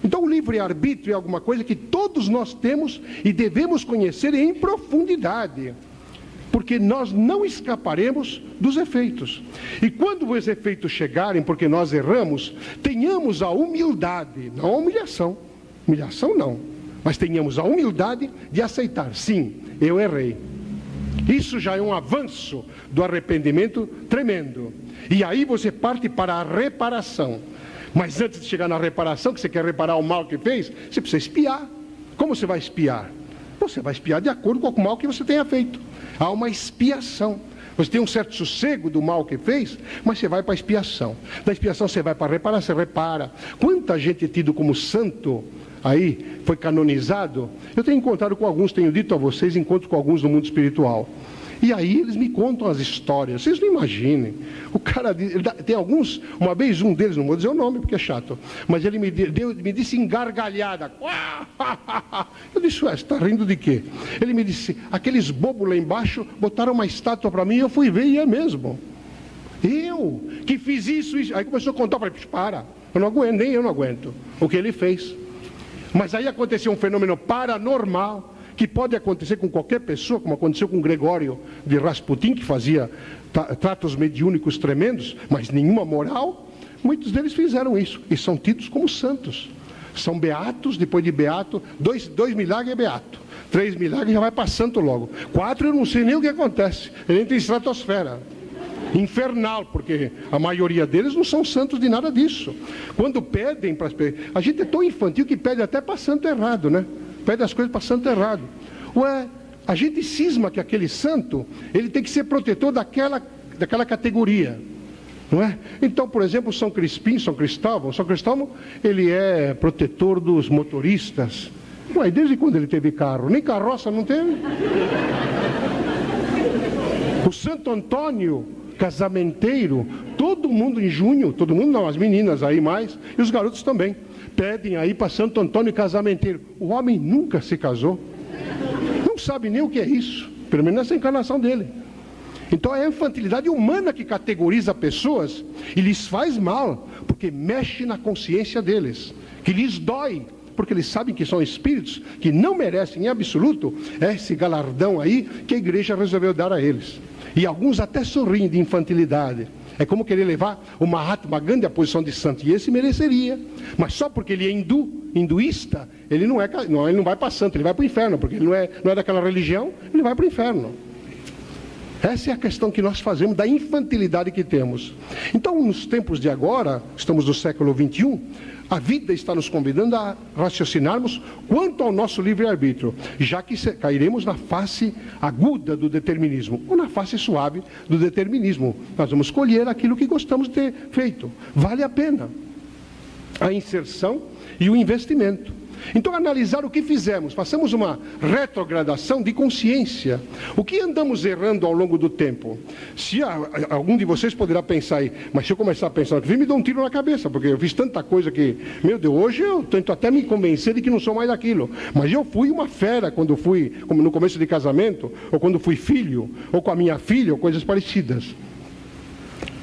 Então o livre-arbítrio é alguma coisa que todos nós temos e devemos conhecer em profundidade. Porque nós não escaparemos dos efeitos. E quando os efeitos chegarem, porque nós erramos, tenhamos a humildade, não a humilhação. Humilhação não. Mas tenhamos a humildade de aceitar, sim, eu errei. Isso já é um avanço do arrependimento tremendo. E aí você parte para a reparação. Mas antes de chegar na reparação, que você quer reparar o mal que fez, você precisa espiar. Como você vai espiar? Você vai espiar de acordo com o mal que você tenha feito. Há uma expiação. Você tem um certo sossego do mal que fez, mas você vai para a expiação. Da expiação você vai para reparar, você repara. Quanta gente é tido como santo aí, foi canonizado. Eu tenho encontrado com alguns, tenho dito a vocês, encontro com alguns no mundo espiritual. E aí eles me contam as histórias, vocês não imaginem. O cara, tem alguns, uma vez um deles, não vou dizer o nome porque é chato, mas ele me disse engargalhada. Eu disse, você está rindo de quê? Ele me disse, aqueles bobos lá embaixo botaram uma estátua para mim e eu fui ver e é mesmo. Eu, que fiz isso. Aí começou a contar, eu falei, para, eu não aguento, nem eu não aguento o que ele fez. Mas aí aconteceu um fenômeno paranormal, que pode acontecer com qualquer pessoa, como aconteceu com Gregório de Rasputin, que fazia tratos mediúnicos tremendos, mas nenhuma moral. Muitos deles fizeram isso, e são tidos como santos. São beatos, depois de beato, dois milagres é beato. 3 milagres já vai para santo logo. 4 eu não sei nem o que acontece, ele entra em estratosfera. Infernal, porque a maioria deles não são santos de nada disso. Quando pedem para as pessoas, a gente é tão infantil que pede até para santo errado, né? Pede as coisas para santo errado. Ué, a gente cisma que aquele santo, ele tem que ser protetor daquela daquela categoria. Não é? Então, por exemplo, São Cristóvão, ele é protetor dos motoristas. Ué, desde quando ele teve carro? Nem carroça não teve. O Santo Antônio, casamenteiro, todo mundo em junho, todo mundo não, as meninas aí mais, e os garotos também, pedem aí para Santo Antônio casamenteiro. O homem nunca se casou. Não sabe nem o que é isso, pelo menos nessa encarnação dele. Então é a infantilidade humana que categoriza pessoas e lhes faz mal, porque mexe na consciência deles, que lhes dói, porque eles sabem que são espíritos que não merecem em absoluto esse galardão aí que a igreja resolveu dar a eles. E alguns até sorriem de infantilidade. É como querer levar o Mahatma Gandhi à posição de santo, e esse mereceria, mas só porque ele é hinduísta, ele não vai para santo, ele vai para o inferno, porque ele não é daquela religião, ele vai para o inferno. Essa é a questão que nós fazemos da infantilidade que temos. Então, nos tempos de agora, estamos no século XXI, a vida está nos convidando a raciocinarmos quanto ao nosso livre-arbítrio, já que cairemos na face aguda do determinismo, ou na face suave do determinismo. Nós vamos escolher aquilo que gostamos de ter feito. Vale a pena a inserção e o investimento. Então, analisar o que fizemos, façamos uma retrogradação de consciência. O que andamos errando ao longo do tempo? Se algum de vocês poderá pensar aí, mas se eu começar a pensar, me dá um tiro na cabeça, porque eu fiz tanta coisa que, meu Deus, hoje eu tento até me convencer de que não sou mais daquilo. Mas eu fui uma fera quando fui, como no começo de casamento, ou quando fui filho, ou com a minha filha, ou coisas parecidas.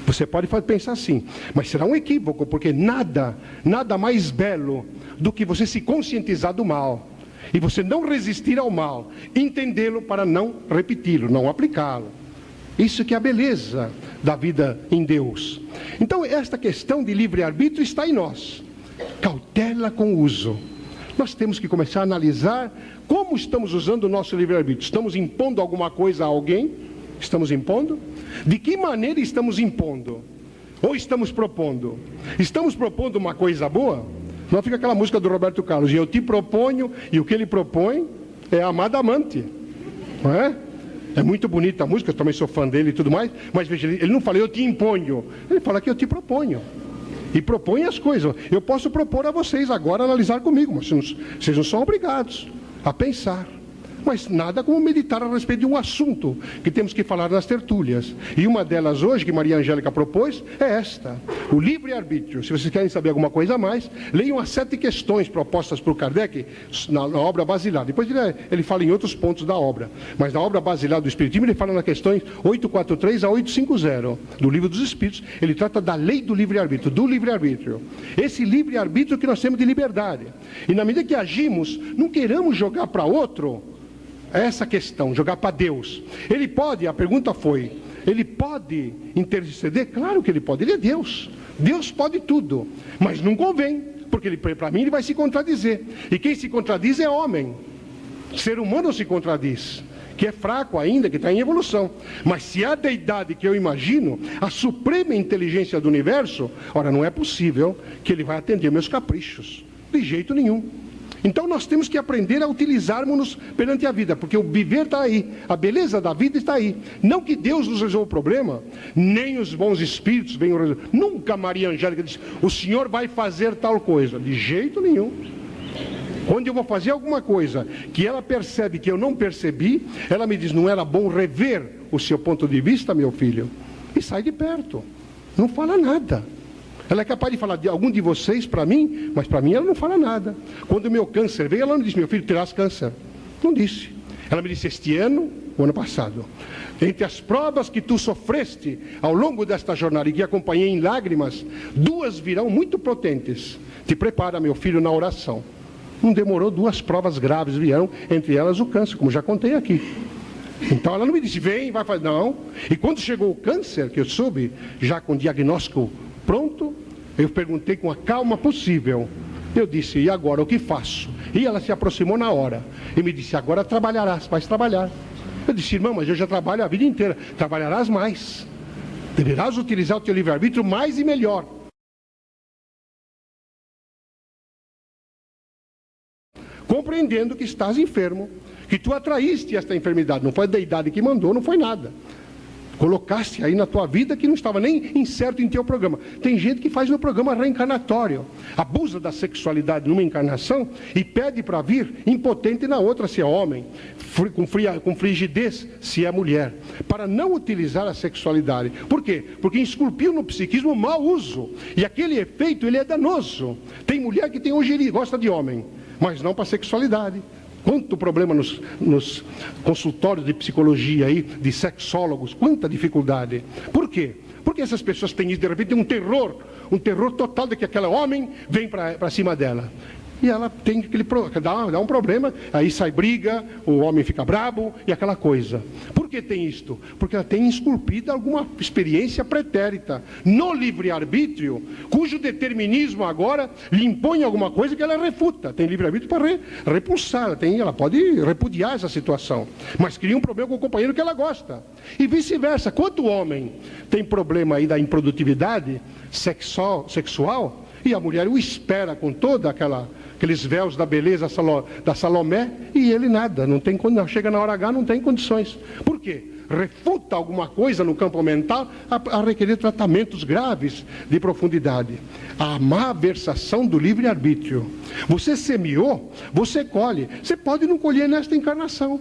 Você pode pensar assim, mas será um equívoco, porque nada mais belo do que você se conscientizar do mal, e você não resistir ao mal, entendê-lo para não repeti-lo, não aplicá-lo. Isso que é a beleza da vida em Deus. Então, esta questão de livre-arbítrio está em nós. Cautela com o uso. Nós temos que começar a analisar como estamos usando o nosso livre-arbítrio. Estamos impondo alguma coisa a alguém? Estamos impondo? De que maneira estamos impondo? Ou estamos propondo? Estamos propondo uma coisa boa? Não fica aquela música do Roberto Carlos, e eu te proponho, e o que ele propõe é amada amante. Não é? É muito bonita a música, eu também sou fã dele e tudo mais, mas veja, ele não fala eu te imponho, ele fala que eu te proponho. E propõe as coisas. Eu posso propor a vocês agora analisar comigo, mas vocês não são obrigados a pensar. Mas nada como meditar a respeito de um assunto que temos que falar nas tertúlias. E uma delas hoje, que Maria Angélica propôs, é esta: o livre-arbítrio. Se vocês querem saber alguma coisa a mais, leiam as 7 questões propostas por Kardec na obra basilar. Depois ele fala em outros pontos da obra. Mas na obra basilar do Espiritismo, ele fala nas questões 843 a 850 do Livro dos Espíritos. Ele trata da lei do livre-arbítrio, do livre-arbítrio. Esse livre-arbítrio que nós temos de liberdade. E na medida que agimos, não queremos jogar para outro essa questão, jogar para Deus. Ele pode, a pergunta foi, ele pode interceder? Claro que ele pode, ele é Deus. Deus pode tudo, mas não convém, porque para mim ele vai se contradizer. E quem se contradiz é homem. Ser humano se contradiz, que é fraco ainda, que está em evolução. Mas se a deidade que eu imagino, a suprema inteligência do universo, ora, não é possível que ele vai atender meus caprichos, de jeito nenhum. Então nós temos que aprender a utilizarmos-nos perante a vida, porque o viver está aí, a beleza da vida está aí. Não que Deus nos resolva o problema, nem os bons espíritos venham resolver. Nunca Maria Angélica disse, o Senhor vai fazer tal coisa, de jeito nenhum. Quando eu vou fazer alguma coisa que ela percebe que eu não percebi, ela me diz, não era bom rever o seu ponto de vista, meu filho? E sai de perto, não fala nada. Ela é capaz de falar de algum de vocês para mim, mas para mim ela não fala nada. Quando o meu câncer veio, ela não disse, meu filho, terás câncer. Não disse. Ela me disse, este ano, o ano passado, entre as provas que tu sofreste ao longo desta jornada e que acompanhei em lágrimas, 2 virão muito potentes. Te prepara, meu filho, na oração. Não demorou, 2 provas graves vieram, entre elas o câncer, como já contei aqui. Então ela não me disse, vem, vai fazer, não. E quando chegou o câncer, que eu soube, já com diagnóstico pronto, eu perguntei com a calma possível. Eu disse, e agora o que faço? E ela se aproximou na hora e me disse, agora trabalharás, vais trabalhar. Eu disse, irmão, mas eu já trabalho a vida inteira. Trabalharás mais. Deverás utilizar o teu livre-arbítrio mais e melhor. Compreendendo que estás enfermo, que tu atraíste esta enfermidade. Não foi a deidade que mandou, não foi nada. Colocaste aí na tua vida que não estava nem incerto em teu programa. Tem gente que faz no programa reencarnatório, abusa da sexualidade numa encarnação e pede para vir impotente na outra, se é homem, com frigidez, se é mulher, para não utilizar a sexualidade. Por quê? Porque esculpiu no psiquismo o mau uso, e aquele efeito ele é danoso. Tem mulher que tem ojeriza, gosta de homem, mas não para a sexualidade. Quanto problema nos consultórios de psicologia aí, de sexólogos, quanta dificuldade. Por quê? Porque essas pessoas têm, de repente, um terror total de que aquele homem vem para cima dela. E ela tem dá um problema, aí sai briga, o homem fica brabo e aquela coisa. Por que tem isto? Porque ela tem esculpida alguma experiência pretérita no livre-arbítrio, cujo determinismo agora lhe impõe alguma coisa que ela refuta. Tem livre-arbítrio para repulsar, ela pode repudiar essa situação, mas cria um problema com o companheiro que ela gosta. E vice-versa, quanto homem tem problema aí da improdutividade sexual, e a mulher o espera com toda aqueles véus da beleza da Salomé, e ele nada, não tem, quando chega na hora H, não tem condições. Por quê? Refuta alguma coisa no campo mental a requerer tratamentos graves de profundidade. A má versação do livre-arbítrio. Você semeou, você colhe. Você pode não colher nesta encarnação.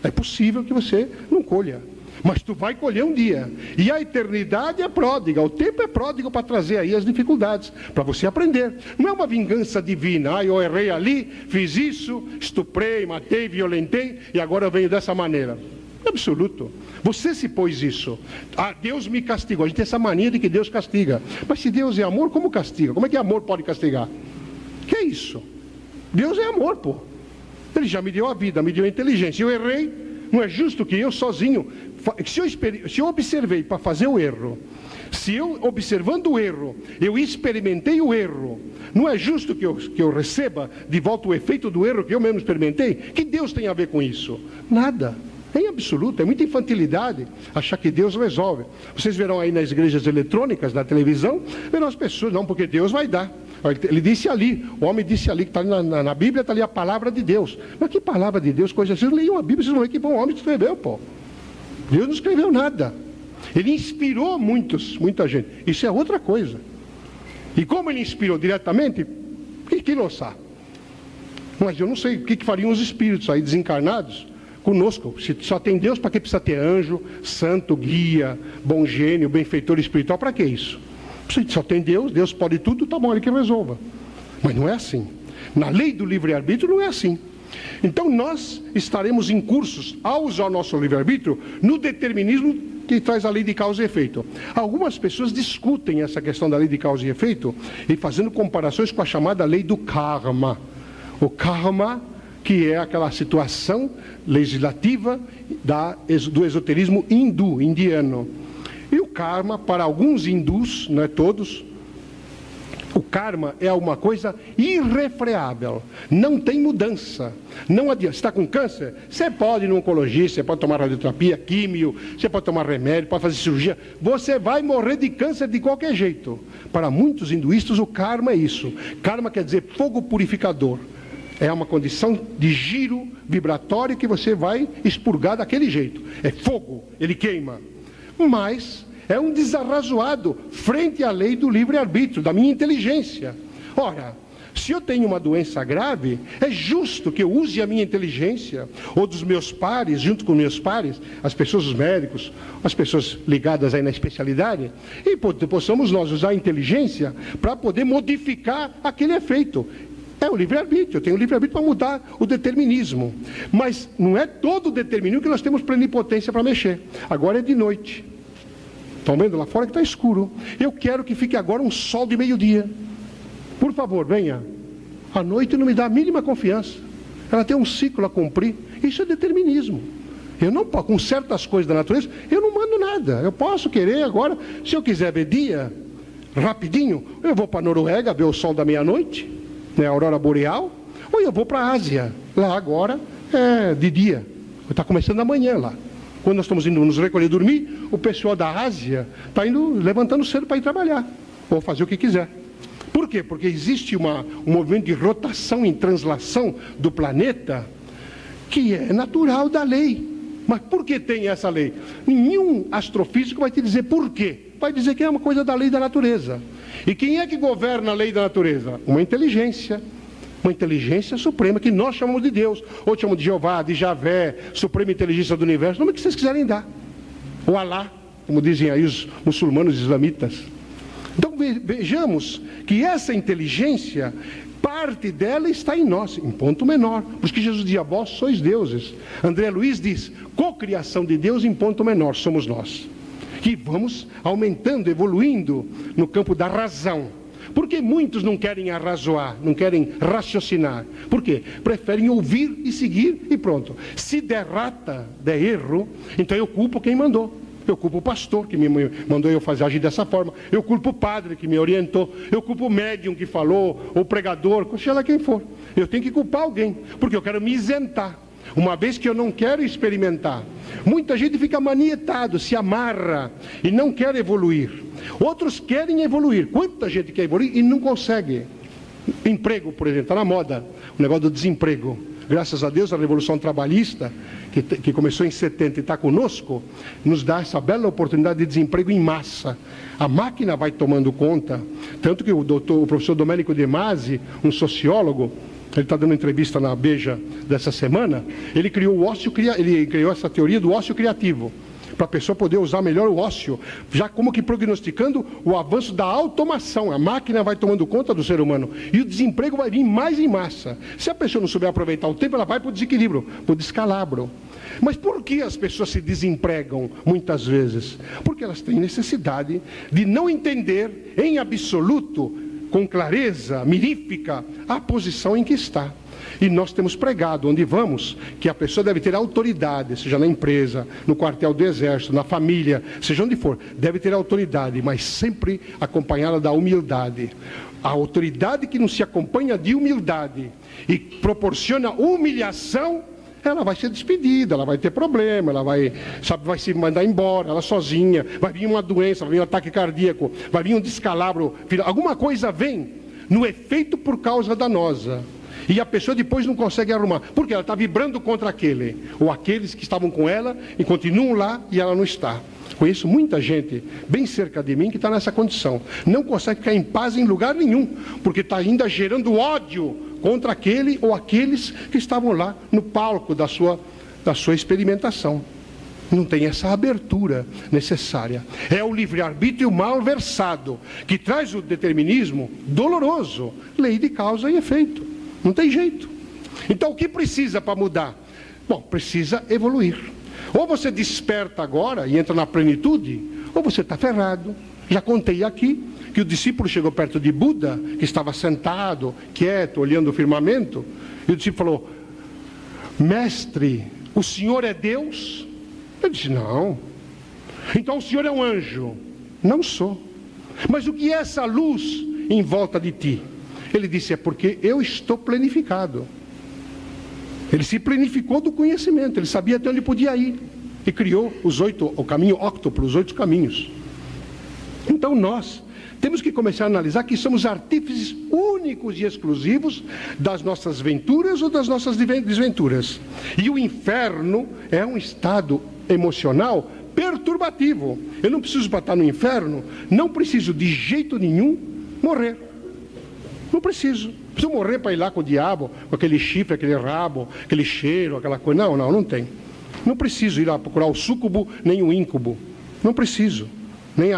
É possível que você não colha. Mas tu vai colher um dia. E a eternidade é pródiga, o tempo é pródigo para trazer aí as dificuldades, para você aprender. Não é uma vingança divina, eu errei ali, fiz isso, estuprei, matei, violentei, e agora eu venho dessa maneira. Absoluto. Você se pôs isso. Deus me castigou. A gente tem essa mania de que Deus castiga. Mas se Deus é amor, como castiga? Como é que amor pode castigar? Que é isso? Deus é amor, pô. Ele já me deu a vida, me deu a inteligência. Eu errei, não é justo que eu sozinho... Se eu observei para fazer o erro, se eu, observando o erro, eu experimentei o erro, não é justo que eu receba de volta o efeito do erro que eu mesmo experimentei? Que Deus tem a ver com isso? Nada. Em absoluto, é muita infantilidade achar que Deus resolve. Vocês verão aí nas igrejas eletrônicas, na televisão, verão as pessoas, não, porque Deus vai dar. Ele disse ali, o homem disse ali, que está na Bíblia, está ali a palavra de Deus. Mas que palavra de Deus? Coisa assim, vocês leiam a Bíblia, vocês não veem que bom homem escreveu, pô. Deus não escreveu nada. Ele inspirou muita gente. Isso é outra coisa. E como ele inspirou diretamente, que não sabe? Mas eu não sei o que fariam os espíritos aí desencarnados conosco. Se só tem Deus, para que precisa ter anjo, santo, guia, bom gênio, benfeitor espiritual? Para que isso? Se só tem Deus, Deus pode tudo, tá bom, ele que resolva. Mas não é assim. Na lei do livre-arbítrio não é assim. Então nós estaremos incursos, ao usar o nosso livre-arbítrio, no determinismo que traz a lei de causa e efeito. Algumas pessoas discutem essa questão da lei de causa e efeito e fazendo comparações com a chamada lei do karma. O karma, que é aquela situação legislativa do esoterismo indiano. E o karma, para alguns hindus, não é todos, o karma é uma coisa irrefreável, não tem mudança, não adianta. Você está com câncer? Você pode ir no oncologista, você pode tomar radioterapia, químio, você pode tomar remédio, pode fazer cirurgia, você vai morrer de câncer de qualquer jeito. Para muitos hinduístas o karma é isso. Karma quer dizer fogo purificador, é uma condição de giro vibratório que você vai expurgar daquele jeito, é fogo, ele queima. Mas é um desarrazoado frente à lei do livre-arbítrio, da minha inteligência. Ora, se eu tenho uma doença grave, é justo que eu use a minha inteligência, ou dos meus pares, junto com meus pares, as pessoas, os médicos, as pessoas ligadas aí na especialidade, e possamos nós usar a inteligência para poder modificar aquele efeito. É o livre-arbítrio, eu tenho o livre-arbítrio para mudar o determinismo. Mas não é todo o determinismo que nós temos plenipotência para mexer. Agora é de noite. Estão vendo lá fora que está escuro. Eu quero que fique agora um sol de meio-dia. Por favor, venha. A noite não me dá a mínima confiança. Ela tem um ciclo a cumprir. Isso é determinismo. Eu não, com certas coisas da natureza, eu não mando nada. Eu posso querer agora, se eu quiser ver dia, rapidinho, eu vou para a Noruega ver o sol da meia-noite, né, a aurora boreal, ou eu vou para a Ásia. Lá agora é de dia. Está começando amanhã lá. Quando nós estamos indo nos recolher dormir, o pessoal da Ásia está indo levantando cedo para ir trabalhar, ou fazer o que quiser. Por quê? Porque existe um movimento de rotação e translação do planeta que é natural da lei. Mas por que tem essa lei? Nenhum astrofísico vai te dizer por quê. Vai dizer que é uma coisa da lei da natureza. E quem é que governa a lei da natureza? Uma inteligência suprema, que nós chamamos de Deus. Ou chamamos de Jeová, de Javé, suprema inteligência do universo, o nome que vocês quiserem dar. Ou Alá, como dizem aí os muçulmanos islamitas. Então vejamos que essa inteligência, parte dela está em nós, em ponto menor. Por isso que Jesus diz: vós sois deuses. André Luiz diz: cocriação de Deus em ponto menor, somos nós. Que vamos aumentando, evoluindo no campo da razão. Porque muitos não querem arrazoar, não querem raciocinar. Por quê? Preferem ouvir e seguir e pronto. Se der rata, der erro, então eu culpo quem mandou. Eu culpo o pastor que me mandou eu agir dessa forma. Eu culpo o padre que me orientou. Eu culpo o médium que falou, ou o pregador, seja lá quem for. Eu tenho que culpar alguém, porque eu quero me isentar. Uma vez que eu não quero experimentar. Muita gente fica manietado, se amarra e não quer evoluir. Outros querem evoluir. Quanta gente quer evoluir e não consegue. Emprego, por exemplo, está na moda o negócio do desemprego. Graças a Deus, a Revolução Trabalhista, que começou em 70 e está conosco, nos dá essa bela oportunidade de desemprego em massa. A máquina vai tomando conta. Tanto que o professor Domênico De Masi, um sociólogo, ele está dando entrevista na Beja dessa semana, ele criou essa teoria do ócio criativo, para a pessoa poder usar melhor o ócio, já como que prognosticando o avanço da automação. A máquina vai tomando conta do ser humano, e o desemprego vai vir mais em massa. Se a pessoa não souber aproveitar o tempo, ela vai para o desequilíbrio, para o descalabro. Mas por que as pessoas se desempregam muitas vezes? Porque elas têm necessidade de não entender em absoluto, com clareza mirífica, a posição em que está. E nós temos pregado, onde vamos, que a pessoa deve ter autoridade, seja na empresa, no quartel do exército, na família, seja onde for, deve ter autoridade, mas sempre acompanhada da humildade. A autoridade que não se acompanha de humildade e proporciona humilhação, ela vai ser despedida, ela vai ter problema, ela vai se mandar embora, ela sozinha, vai vir uma doença, vai vir um ataque cardíaco, vai vir um descalabro, alguma coisa vem no efeito por causa danosa. E a pessoa depois não consegue arrumar, porque ela está vibrando contra aquele, ou aqueles que estavam com ela e continuam lá e ela não está. Conheço muita gente bem cerca de mim que está nessa condição, não consegue ficar em paz em lugar nenhum, porque está ainda gerando ódio contra aquele ou aqueles que estavam lá no palco da sua experimentação. Não tem essa abertura necessária. É o livre-arbítrio mal versado, que traz o determinismo doloroso, lei de causa e efeito. Não tem jeito. Então o que precisa para mudar? Bom, precisa evoluir. Ou você desperta agora e entra na plenitude, ou você está ferrado. Já contei aqui que o discípulo chegou perto de Buda, que estava sentado, quieto, olhando o firmamento, e o discípulo falou: mestre, o senhor é Deus? Ele disse: não. Então o senhor é um anjo? Não sou. Mas o que é essa luz em volta de ti? Ele disse: é porque eu estou planificado. Ele se planificou do conhecimento, ele sabia até onde podia ir, e criou o caminho óctuplo, os 8 caminhos. Então nós temos que começar a analisar que somos artífices únicos e exclusivos das nossas venturas ou das nossas desventuras. E o inferno é um estado emocional perturbativo. Eu não preciso para estar no inferno, não preciso de jeito nenhum morrer. Não preciso. Preciso morrer para ir lá com o diabo, com aquele chifre, aquele rabo, aquele cheiro, aquela coisa. Não tem. Não preciso ir lá procurar o súcubo, nem o íncubo. Não preciso. Nem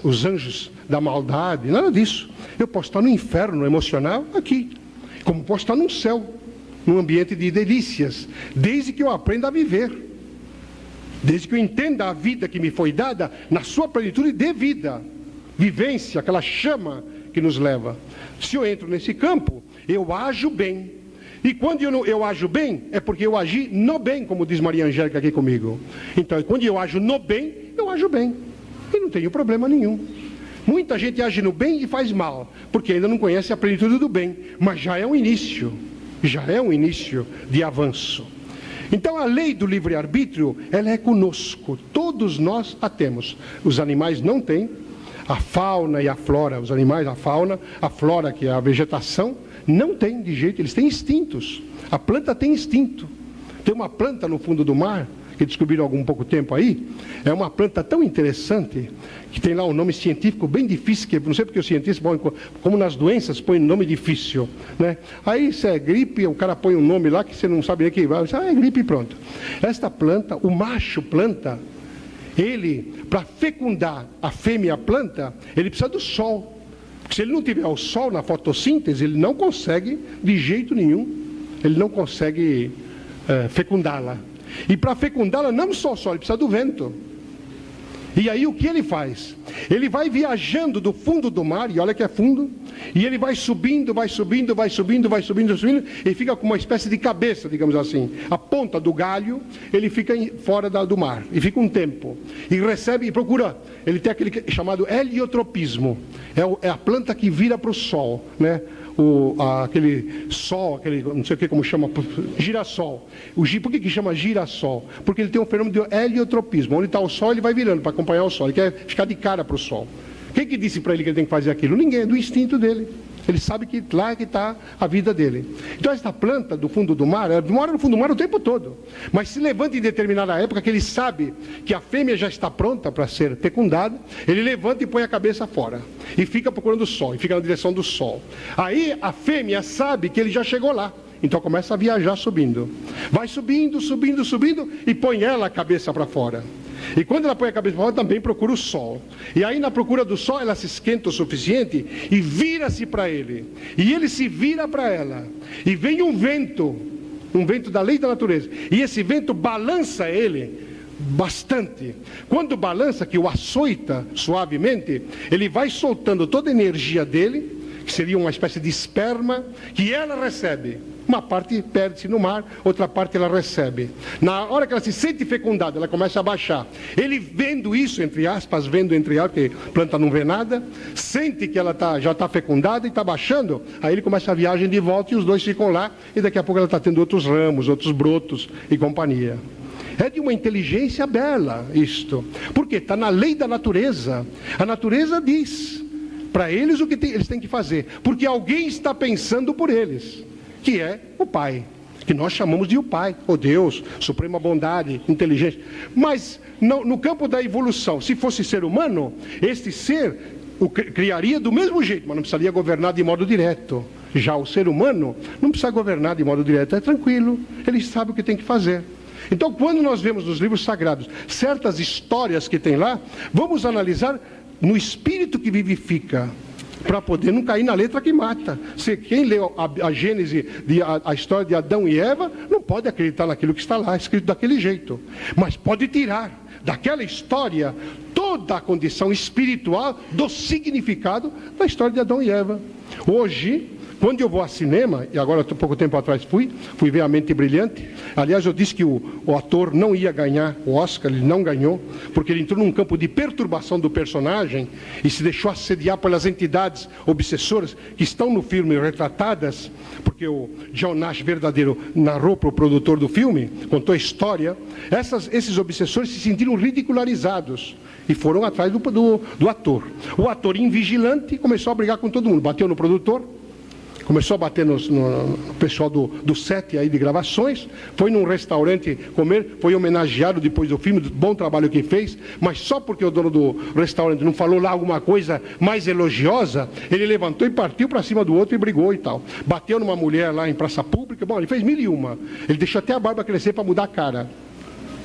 os anjos da maldade, nada disso. Eu posso estar no inferno emocional aqui, como posso estar no céu, num ambiente de delícias, desde que eu aprenda a viver, desde que eu entenda a vida que me foi dada na sua plenitude de vida, vivência, aquela chama que nos leva. Se eu entro nesse campo, eu ajo bem. E quando eu ajo bem, é porque eu agi no bem, como diz Maria Angélica aqui comigo. Então, quando eu ajo no bem, eu ajo bem. E não tenho problema nenhum. Muita gente age no bem e faz mal, porque ainda não conhece a plenitude do bem. Mas já é um início de avanço. Então a lei do livre-arbítrio, ela é conosco. Todos nós a temos. Os animais não têm. A fauna e a flora, os animais, a fauna, a flora, que é a vegetação, não tem de jeito, eles têm instintos. A planta tem instinto. Tem uma planta no fundo do mar, que descobriram há algum pouco tempo aí, é uma planta tão interessante, que tem lá um nome científico bem difícil, que não sei porque os cientistas, como nas doenças, põem nome difícil, né? Aí se é gripe, o cara põe um nome lá que você não sabe nem que vai, é gripe e pronto. Esta planta, o macho planta, ele, para fecundar a fêmea planta, ele precisa do sol. Porque se ele não tiver o sol na fotossíntese, ele não consegue, de jeito nenhum, ele não consegue fecundá-la. E para fecundá-la, não só o sol, ele precisa do vento. E aí o que ele faz? Ele vai viajando do fundo do mar, e olha que é fundo, e ele vai subindo, vai subindo, vai subindo, vai subindo, subindo, e fica com uma espécie de cabeça, digamos assim. A ponta do galho, ele fica fora do mar, e fica um tempo. E recebe, e procura, ele tem aquele chamado heliotropismo, é a planta que vira para o sol, né? Aquele sol, aquele, não sei o que como chama, girassol. Por que chama girassol? Porque ele tem um fenômeno de heliotropismo. Onde está o sol, ele vai virando para acompanhar o sol. Ele quer ficar de cara para o sol. Quem que disse para ele que ele tem que fazer aquilo? Ninguém, é do instinto dele. Ele sabe que lá é que está a vida dele. Então esta planta do fundo do mar, ela mora no fundo do mar o tempo todo. Mas se levanta em determinada época que ele sabe que a fêmea já está pronta para ser fecundada, ele levanta e põe a cabeça fora. E fica procurando o sol, e fica na direção do sol. Aí a fêmea sabe que ele já chegou lá. Então começa a viajar subindo. Vai subindo, subindo, subindo, e põe ela a cabeça para fora. E quando ela põe a cabeça para fora, também procura o sol. E aí na procura do sol, ela se esquenta o suficiente e vira-se para ele. E ele se vira para ela. E vem um vento da lei da natureza. E esse vento balança ele bastante. Quando balança, que o açoita suavemente, ele vai soltando toda a energia dele, que seria uma espécie de esperma, que ela recebe. Uma parte perde-se no mar, outra parte ela recebe. Na hora que ela se sente fecundada, ela começa a baixar. Ele vendo isso, entre aspas, vendo entre aspas, porque a planta não vê nada, sente que ela já está fecundada e está baixando, aí ele começa a viagem de volta e os dois ficam lá, e daqui a pouco ela está tendo outros ramos, outros brotos e companhia. É de uma inteligência bela isto, porque está na lei da natureza. A natureza diz para eles o que eles têm que fazer, porque alguém está pensando por eles, que é o Pai, que nós chamamos de o Pai, o Deus, suprema bondade, inteligência. Mas no campo da evolução, se fosse ser humano, este ser o criaria do mesmo jeito, mas não precisaria governar de modo direto. Já o ser humano não precisa governar de modo direto, é tranquilo, ele sabe o que tem que fazer. Então, quando nós vemos nos livros sagrados certas histórias que tem lá, vamos analisar no espírito que vivifica, para poder não cair na letra que mata. Quem leu a Gênese, a história de Adão e Eva, não pode acreditar naquilo que está lá, escrito daquele jeito. Mas pode tirar daquela história toda a condição espiritual do significado da história de Adão e Eva. Hoje, quando eu vou ao cinema, e agora pouco tempo atrás fui ver A Mente Brilhante. Aliás, eu disse que o ator não ia ganhar o Oscar, ele não ganhou, porque ele entrou num campo de perturbação do personagem e se deixou assediar pelas entidades obsessoras que estão no filme retratadas, porque o John Nash verdadeiro narrou para o produtor do filme, contou a história. Esses obsessores se sentiram ridicularizados e foram atrás do ator. O ator invigilante começou a brigar com todo mundo, bateu no produtor, começou a bater no pessoal do set aí de gravações, foi num restaurante comer, foi homenageado depois do filme, do bom trabalho que fez, mas só porque o dono do restaurante não falou lá alguma coisa mais elogiosa, ele levantou e partiu para cima do outro e brigou e tal. Bateu numa mulher lá em praça pública, bom, ele fez 1001. Ele deixou até a barba crescer para mudar a cara,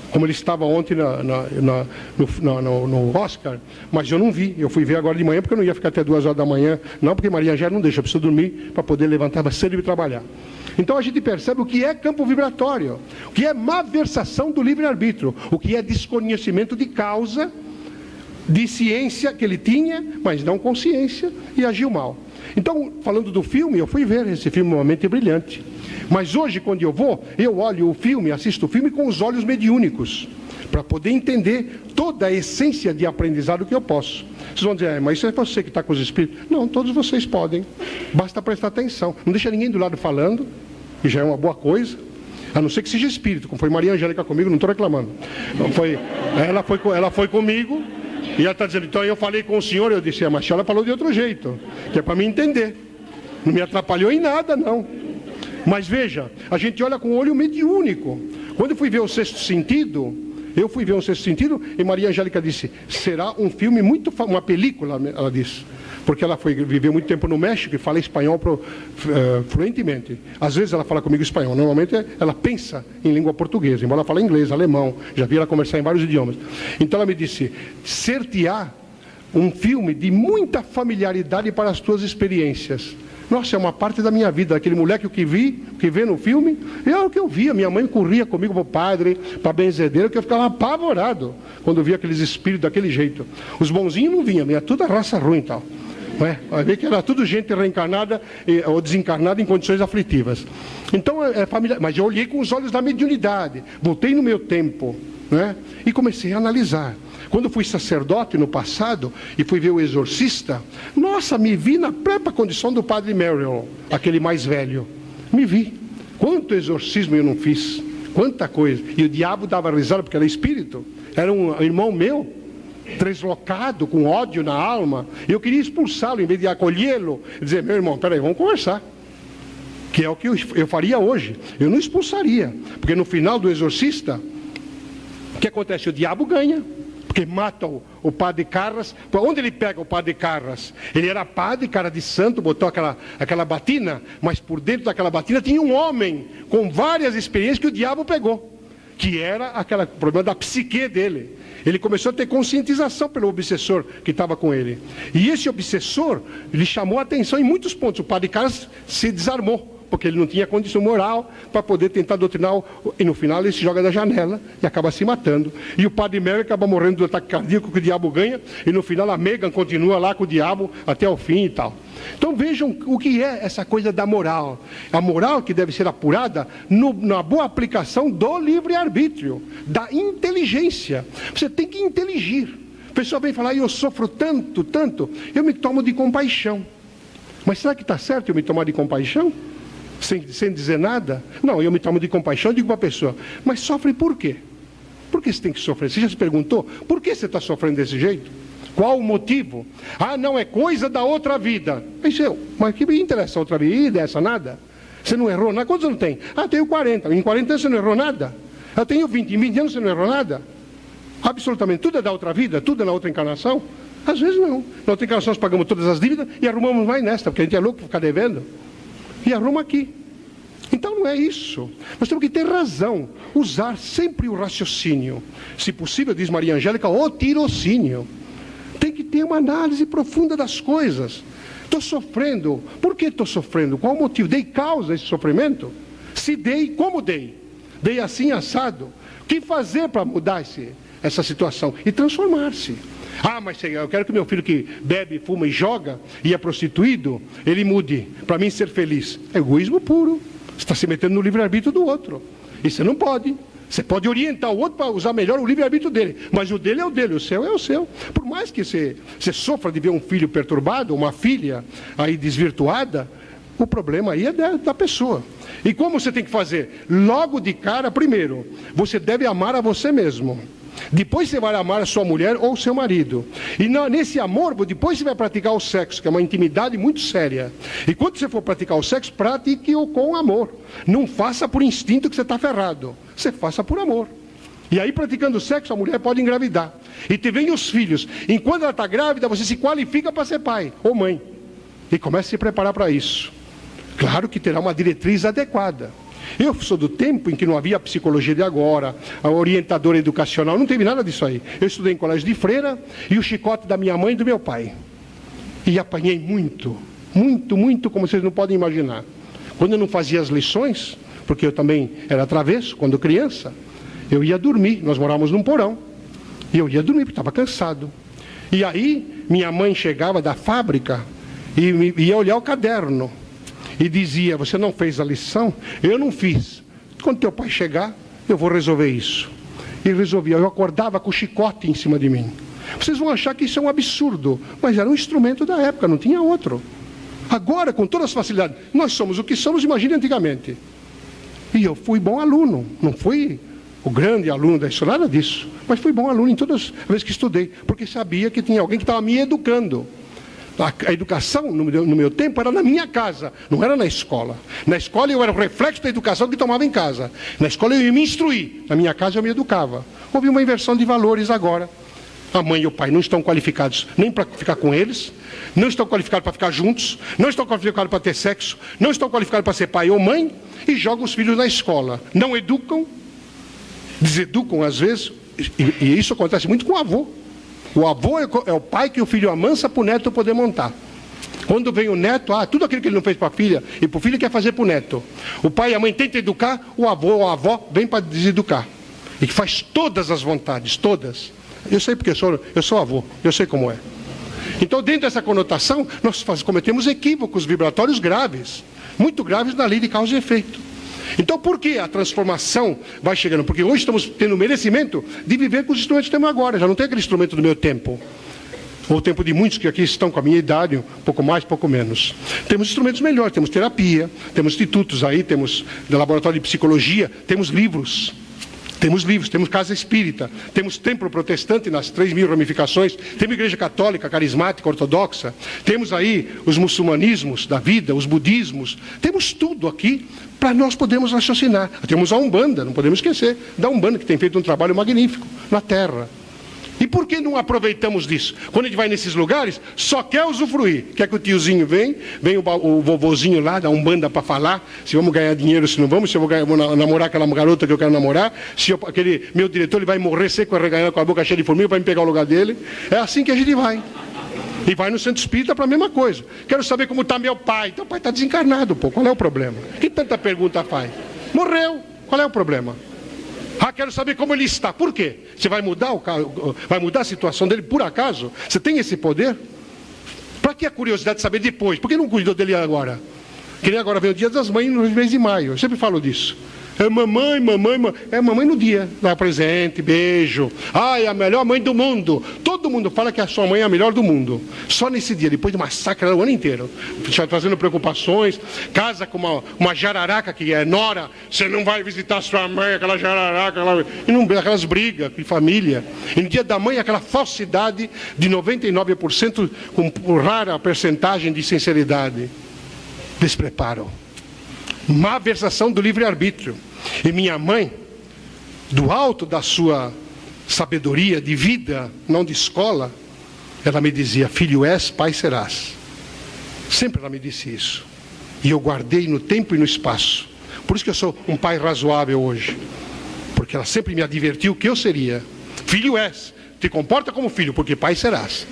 como ele estava ontem no Oscar, mas eu não vi, eu fui ver agora de manhã, porque eu não ia ficar até 2 horas da manhã, não, porque Maria Angélica não deixa, eu preciso dormir para poder levantar cedo e trabalhar. Então a gente percebe o que é campo vibratório, o que é malversação do livre-arbítrio, o que é desconhecimento de causa, de ciência que ele tinha, mas não consciência, e agiu mal. Então, falando do filme, eu fui ver esse filme, Uma Mente Brilhante. Mas hoje, quando eu vou, eu olho o filme, assisto o filme com os olhos mediúnicos, para poder entender toda a essência de aprendizado que eu posso. Vocês vão dizer, mas isso é você que está com os espíritos? Não, todos vocês podem, basta prestar atenção. Não deixa ninguém do lado falando, que já é uma boa coisa, a não ser que seja espírito, como foi Maria Angélica comigo, não estou reclamando. Ela foi comigo, e ela está dizendo, então eu falei com o senhor, eu disse, mas ela falou de outro jeito, que é para me entender. Não me atrapalhou em nada, não. Mas veja, a gente olha com o olho mediúnico, Quando eu fui ver o Sexto Sentido, e Maria Angélica disse, será um filme muito uma película, ela disse. Porque ela viveu muito tempo no México e fala espanhol fluentemente. Às vezes ela fala comigo espanhol, normalmente ela pensa em língua portuguesa, embora ela fale inglês, alemão, já vi ela conversar em vários idiomas. Então ela me disse, ser-te-á um filme de muita familiaridade para as tuas experiências. Nossa, é uma parte da minha vida, aquele moleque que vê no filme, é o que eu via. Minha mãe corria comigo para o padre, para a benzedeira, que eu ficava apavorado quando via aqueles espíritos daquele jeito. Os bonzinhos não vinham, vinha toda raça ruim e tal. Vai ver que era tudo gente reencarnada ou desencarnada em condições aflitivas. Então é familiar. Mas eu olhei com os olhos da mediunidade, voltei no meu tempo, né? E comecei a analisar. Quando fui sacerdote no passado e fui ver o Exorcista, nossa, me vi na própria condição do padre Merrill, aquele mais velho. Me vi. Quanto exorcismo eu não fiz, quanta coisa. E o diabo dava risada porque era espírito, era um irmão meu, deslocado, com ódio na alma. Eu queria expulsá-lo, em vez de acolhê-lo, dizer, meu irmão, peraí, vamos conversar. Que é o que eu faria hoje. Eu não expulsaria, porque no final do Exorcista, o que acontece? O diabo ganha, porque mata o padre Carras. Onde ele pega o padre Carras? Ele era padre, cara de santo, botou aquela batina, mas por dentro daquela batina tinha um homem com várias experiências que o diabo pegou, que era aquele problema da psique dele. Ele começou a ter conscientização pelo obsessor que estava com ele. E esse obsessor lhe chamou a atenção em muitos pontos. O padre Carlos se desarmou, porque ele não tinha condição moral para poder tentar doutrinar. E no final ele se joga da janela e acaba se matando. E o padre Mary acaba morrendo do ataque cardíaco que o diabo ganha. E no final a Megan continua lá com o diabo até o fim e tal. Então vejam o que é essa coisa da moral. A moral que deve ser apurada na boa aplicação do livre-arbítrio, da inteligência. Você tem que inteligir. O pessoal vem falar, eu sofro tanto, tanto, eu me tomo de compaixão. Mas será que está certo eu me tomar de compaixão? Sem dizer nada? Não, eu me tomo de compaixão, digo para a pessoa, mas sofre por quê? Por que você tem que sofrer? Você já se perguntou, por que você está sofrendo desse jeito? Qual o motivo? Ah, não, é coisa da outra vida. Mas que me interessa a outra vida? E dessa nada? Você não errou nada? Quantos anos tem? Ah, tenho 40. Em 40 anos você não errou nada? Eu tenho 20. Em 20 anos você não errou nada? Absolutamente. Tudo é da outra vida? Tudo é na outra encarnação? Às vezes não. Na outra encarnação nós pagamos todas as dívidas e arrumamos mais nesta, porque a gente é louco por ficar devendo. E arruma aqui. Então não é isso. Nós temos que ter razão. Usar sempre o raciocínio. Se possível, diz Maria Angélica, o tirocínio. Tem que ter uma análise profunda das coisas. Estou sofrendo. Por que estou sofrendo? Qual o motivo? Dei causa a esse sofrimento? Se dei, como dei? Dei assim, assado. O que fazer para mudar essa situação? E transformar-se. Ah, mas eu quero que meu filho que bebe, fuma e joga, e é prostituído, ele mude, para mim ser feliz. É egoísmo puro. Você está se metendo no livre-arbítrio do outro. E você não pode. Você pode orientar o outro para usar melhor o livre-arbítrio dele. Mas o dele é o dele, o seu é o seu. Por mais que você sofra de ver um filho perturbado, uma filha aí desvirtuada, o problema aí é da pessoa. E como você tem que fazer? Logo de cara, primeiro, você deve amar a você mesmo. Depois você vai amar a sua mulher ou o seu marido. E nesse amor, depois você vai praticar o sexo, que é uma intimidade muito séria. E quando você for praticar o sexo, pratique-o com amor. Não faça por instinto que você está ferrado. Você faça por amor. E aí, praticando o sexo, a mulher pode engravidar. E te vem os filhos. Enquanto ela está grávida, você se qualifica para ser pai ou mãe. E comece a se preparar para isso. Claro que terá uma diretriz adequada. Eu sou do tempo em que não havia a psicologia de agora, a orientadora educacional, não teve nada disso aí. Eu estudei em colégio de freira e o chicote da minha mãe e do meu pai. E apanhei muito, muito, muito, como vocês não podem imaginar. Quando eu não fazia as lições, porque eu também era travesso, quando criança, eu ia dormir, nós morávamos num porão, e eu ia dormir porque estava cansado. E aí, minha mãe chegava da fábrica e ia olhar o caderno. E dizia, você não fez a lição? Eu não fiz. Quando teu pai chegar, eu vou resolver isso. E resolvia. Eu acordava com o chicote em cima de mim. Vocês vão achar que isso é um absurdo, mas era um instrumento da época, não tinha outro. Agora, com todas as facilidades, nós somos o que somos, imagine antigamente. E eu fui bom aluno, não fui o grande aluno da história, nada disso. Mas fui bom aluno em todas as vezes que estudei, porque sabia que tinha alguém que estava me educando. A educação, no meu tempo, era na minha casa, não era na escola. Na escola eu era o reflexo da educação que tomava em casa. Na escola eu ia me instruir, na minha casa eu me educava. Houve uma inversão de valores agora. A mãe e o pai não estão qualificados nem para ficar com eles, não estão qualificados para ficar juntos, não estão qualificados para ter sexo, não estão qualificados para ser pai ou mãe, e jogam os filhos na escola. Não educam, deseducam às vezes, e isso acontece muito com o avô. O avô é o pai que o filho amansa para o neto poder montar. Quando vem o neto, tudo aquilo que ele não fez para a filha e para o filho ele quer fazer para o neto. O pai e a mãe tentam educar, o avô ou a avó vem para deseducar. E faz todas as vontades, todas. Eu sei porque eu sou avô, eu sei como é. Então, dentro dessa conotação, nós cometemos equívocos vibratórios graves, muito graves na lei de causa e efeito. Então, por que a transformação vai chegando? Porque hoje estamos tendo o merecimento de viver com os instrumentos que temos agora. Já não tem aquele instrumento do meu tempo. Ou o tempo de muitos que aqui estão com a minha idade, um pouco mais, pouco menos. Temos instrumentos melhores, temos terapia, temos institutos aí, temos laboratório de psicologia, temos livros. Temos casa espírita, temos templo protestante nas 3.000 ramificações, temos igreja católica, carismática, ortodoxa, temos aí os muçulmanismos da vida, os budismos, temos tudo aqui para nós podermos raciocinar. Temos a Umbanda, não podemos esquecer, da Umbanda que tem feito um trabalho magnífico na Terra. E por que não aproveitamos disso? Quando a gente vai nesses lugares, só quer usufruir. Quer que o tiozinho vem o vovozinho lá da Umbanda para falar se vamos ganhar dinheiro, se não vamos, se eu vou namorar aquela garota que eu quero namorar, se aquele meu diretor ele vai morrer seco, arreganhado com a boca cheia de formiga para me pegar o lugar dele. É assim que a gente vai. E vai no centro espírita para a mesma coisa. Quero saber como está meu pai. Teu pai está desencarnado, pô. Qual é o problema? Que tanta pergunta faz? Morreu. Qual é o problema? Quero saber como ele está. Por quê? Você vai mudar a situação dele por acaso? Você tem esse poder? Para que a curiosidade de saber depois? Por que não cuidou dele agora? Que nem agora vem o Dia das Mães no mês de maio. Eu sempre falo disso. É mamãe. É mamãe no dia. Dá presente, beijo. É a melhor mãe do mundo. Todo mundo fala que a sua mãe é a melhor do mundo. Só nesse dia, depois de massacre o ano inteiro. Trazendo preocupações. Casa com uma jararaca que é nora. Você não vai visitar sua mãe, aquela jararaca. E não aquelas brigas de família. E no dia da mãe, aquela falsidade de 99% com rara percentagem de sinceridade. Despreparo. Má versação do livre-arbítrio. E minha mãe, do alto da sua sabedoria de vida, não de escola, ela me dizia: filho és, pai serás. Sempre ela me disse isso. E eu guardei no tempo e no espaço. Por isso que eu sou um pai razoável hoje. Porque ela sempre me advertiu que eu seria. Filho és, te comporta como filho, porque pai serás.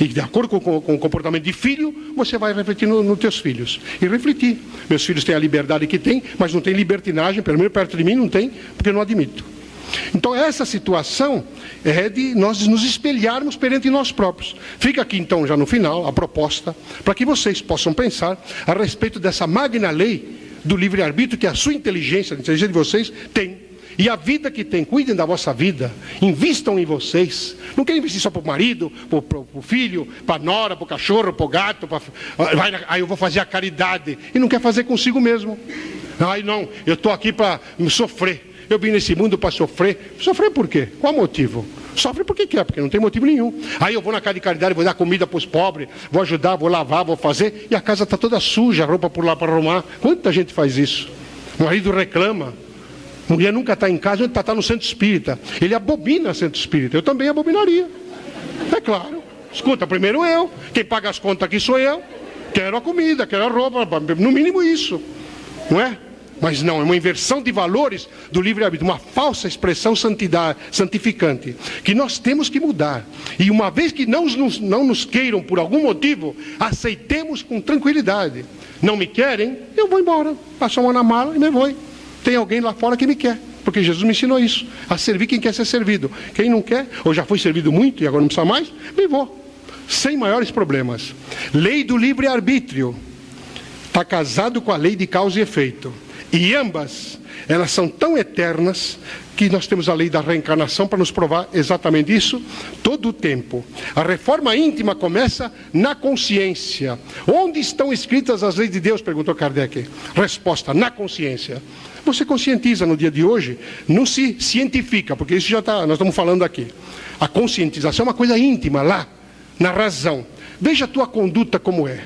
E de acordo com o comportamento de filho, você vai refletir nos teus filhos. E refletir. Meus filhos têm a liberdade que têm, mas não tem libertinagem, pelo menos perto de mim não tem, porque eu não admito. Então essa situação é de nós nos espelharmos perante nós próprios. Fica aqui então já no final a proposta, para que vocês possam pensar a respeito dessa magna lei do livre-arbítrio que a sua inteligência, a inteligência de vocês tem. E a vida que tem, cuidem da vossa vida, invistam em vocês. Não querem investir só para o marido, para o filho, para a nora, para o cachorro, para o gato. Aí eu vou fazer a caridade. E não quer fazer consigo mesmo. Não, eu estou aqui para sofrer. Eu vim nesse mundo para sofrer. Sofrer por quê? Qual motivo? Sofre porque quer, porque não tem motivo nenhum. Aí eu vou na casa de caridade, vou dar comida para os pobres, vou ajudar, vou lavar, vou fazer. E a casa está toda suja, a roupa por lá para arrumar. Quanta gente faz isso? O marido reclama. A mulher nunca está em casa, está no centro espírita. Ele abomina centro espírita. Eu também abominaria. É claro. Escuta, primeiro eu. Quem paga as contas aqui sou eu. Quero a comida, quero a roupa. No mínimo isso. Não é? Mas não, é uma inversão de valores do livre-arbítrio. Uma falsa expressão santificante. Que nós temos que mudar. E uma vez que não nos queiram por algum motivo, aceitemos com tranquilidade. Não me querem, eu vou embora. Passo a mão na mala e me vou. Tem alguém lá fora que me quer, porque Jesus me ensinou isso, a servir quem quer ser servido. Quem não quer, ou já foi servido muito e agora não precisa mais, me vou, sem maiores problemas. Lei do livre-arbítrio está casado com a lei de causa e efeito, e ambas, elas são tão eternas, que nós temos a lei da reencarnação para nos provar exatamente isso, todo o tempo. A reforma íntima começa na consciência. Onde estão escritas as leis de Deus? Perguntou Kardec. Resposta, na consciência. Você conscientiza no dia de hoje, não se cientifica, porque isso já está, nós estamos falando aqui. A conscientização é uma coisa íntima, lá, na razão. Veja a tua conduta como é.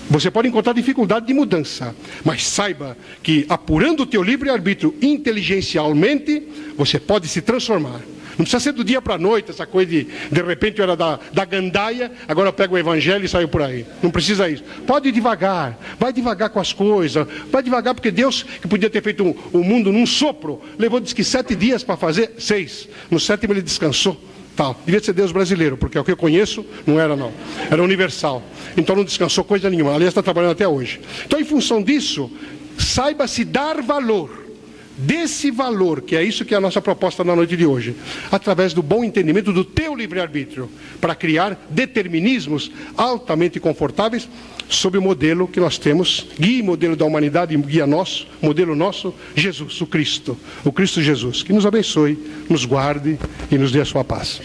Você pode encontrar dificuldade de mudança, mas saiba que, apurando o teu livre-arbítrio inteligencialmente, você pode se transformar. Não precisa ser do dia para a noite, essa coisa de repente eu era da gandaia, agora eu pego o evangelho e saio por aí. Não precisa isso. Pode ir devagar, vai devagar com as coisas, vai devagar, porque Deus, que podia ter feito o mundo num sopro, levou, diz que 7 dias para fazer, 6. No 7º ele descansou. Tal. Devia ser Deus brasileiro, porque é o que eu conheço, não era não. Era universal. Então não descansou coisa nenhuma. Aliás, está trabalhando até hoje. Então, em função disso, saiba-se dar valor. Desse valor, que é isso que é a nossa proposta na noite de hoje, através do bom entendimento do teu livre-arbítrio, para criar determinismos altamente confortáveis, sob o modelo que nós temos, guia e modelo da humanidade, guia nosso, modelo nosso, Jesus, o Cristo Jesus, que nos abençoe, nos guarde e nos dê a sua paz.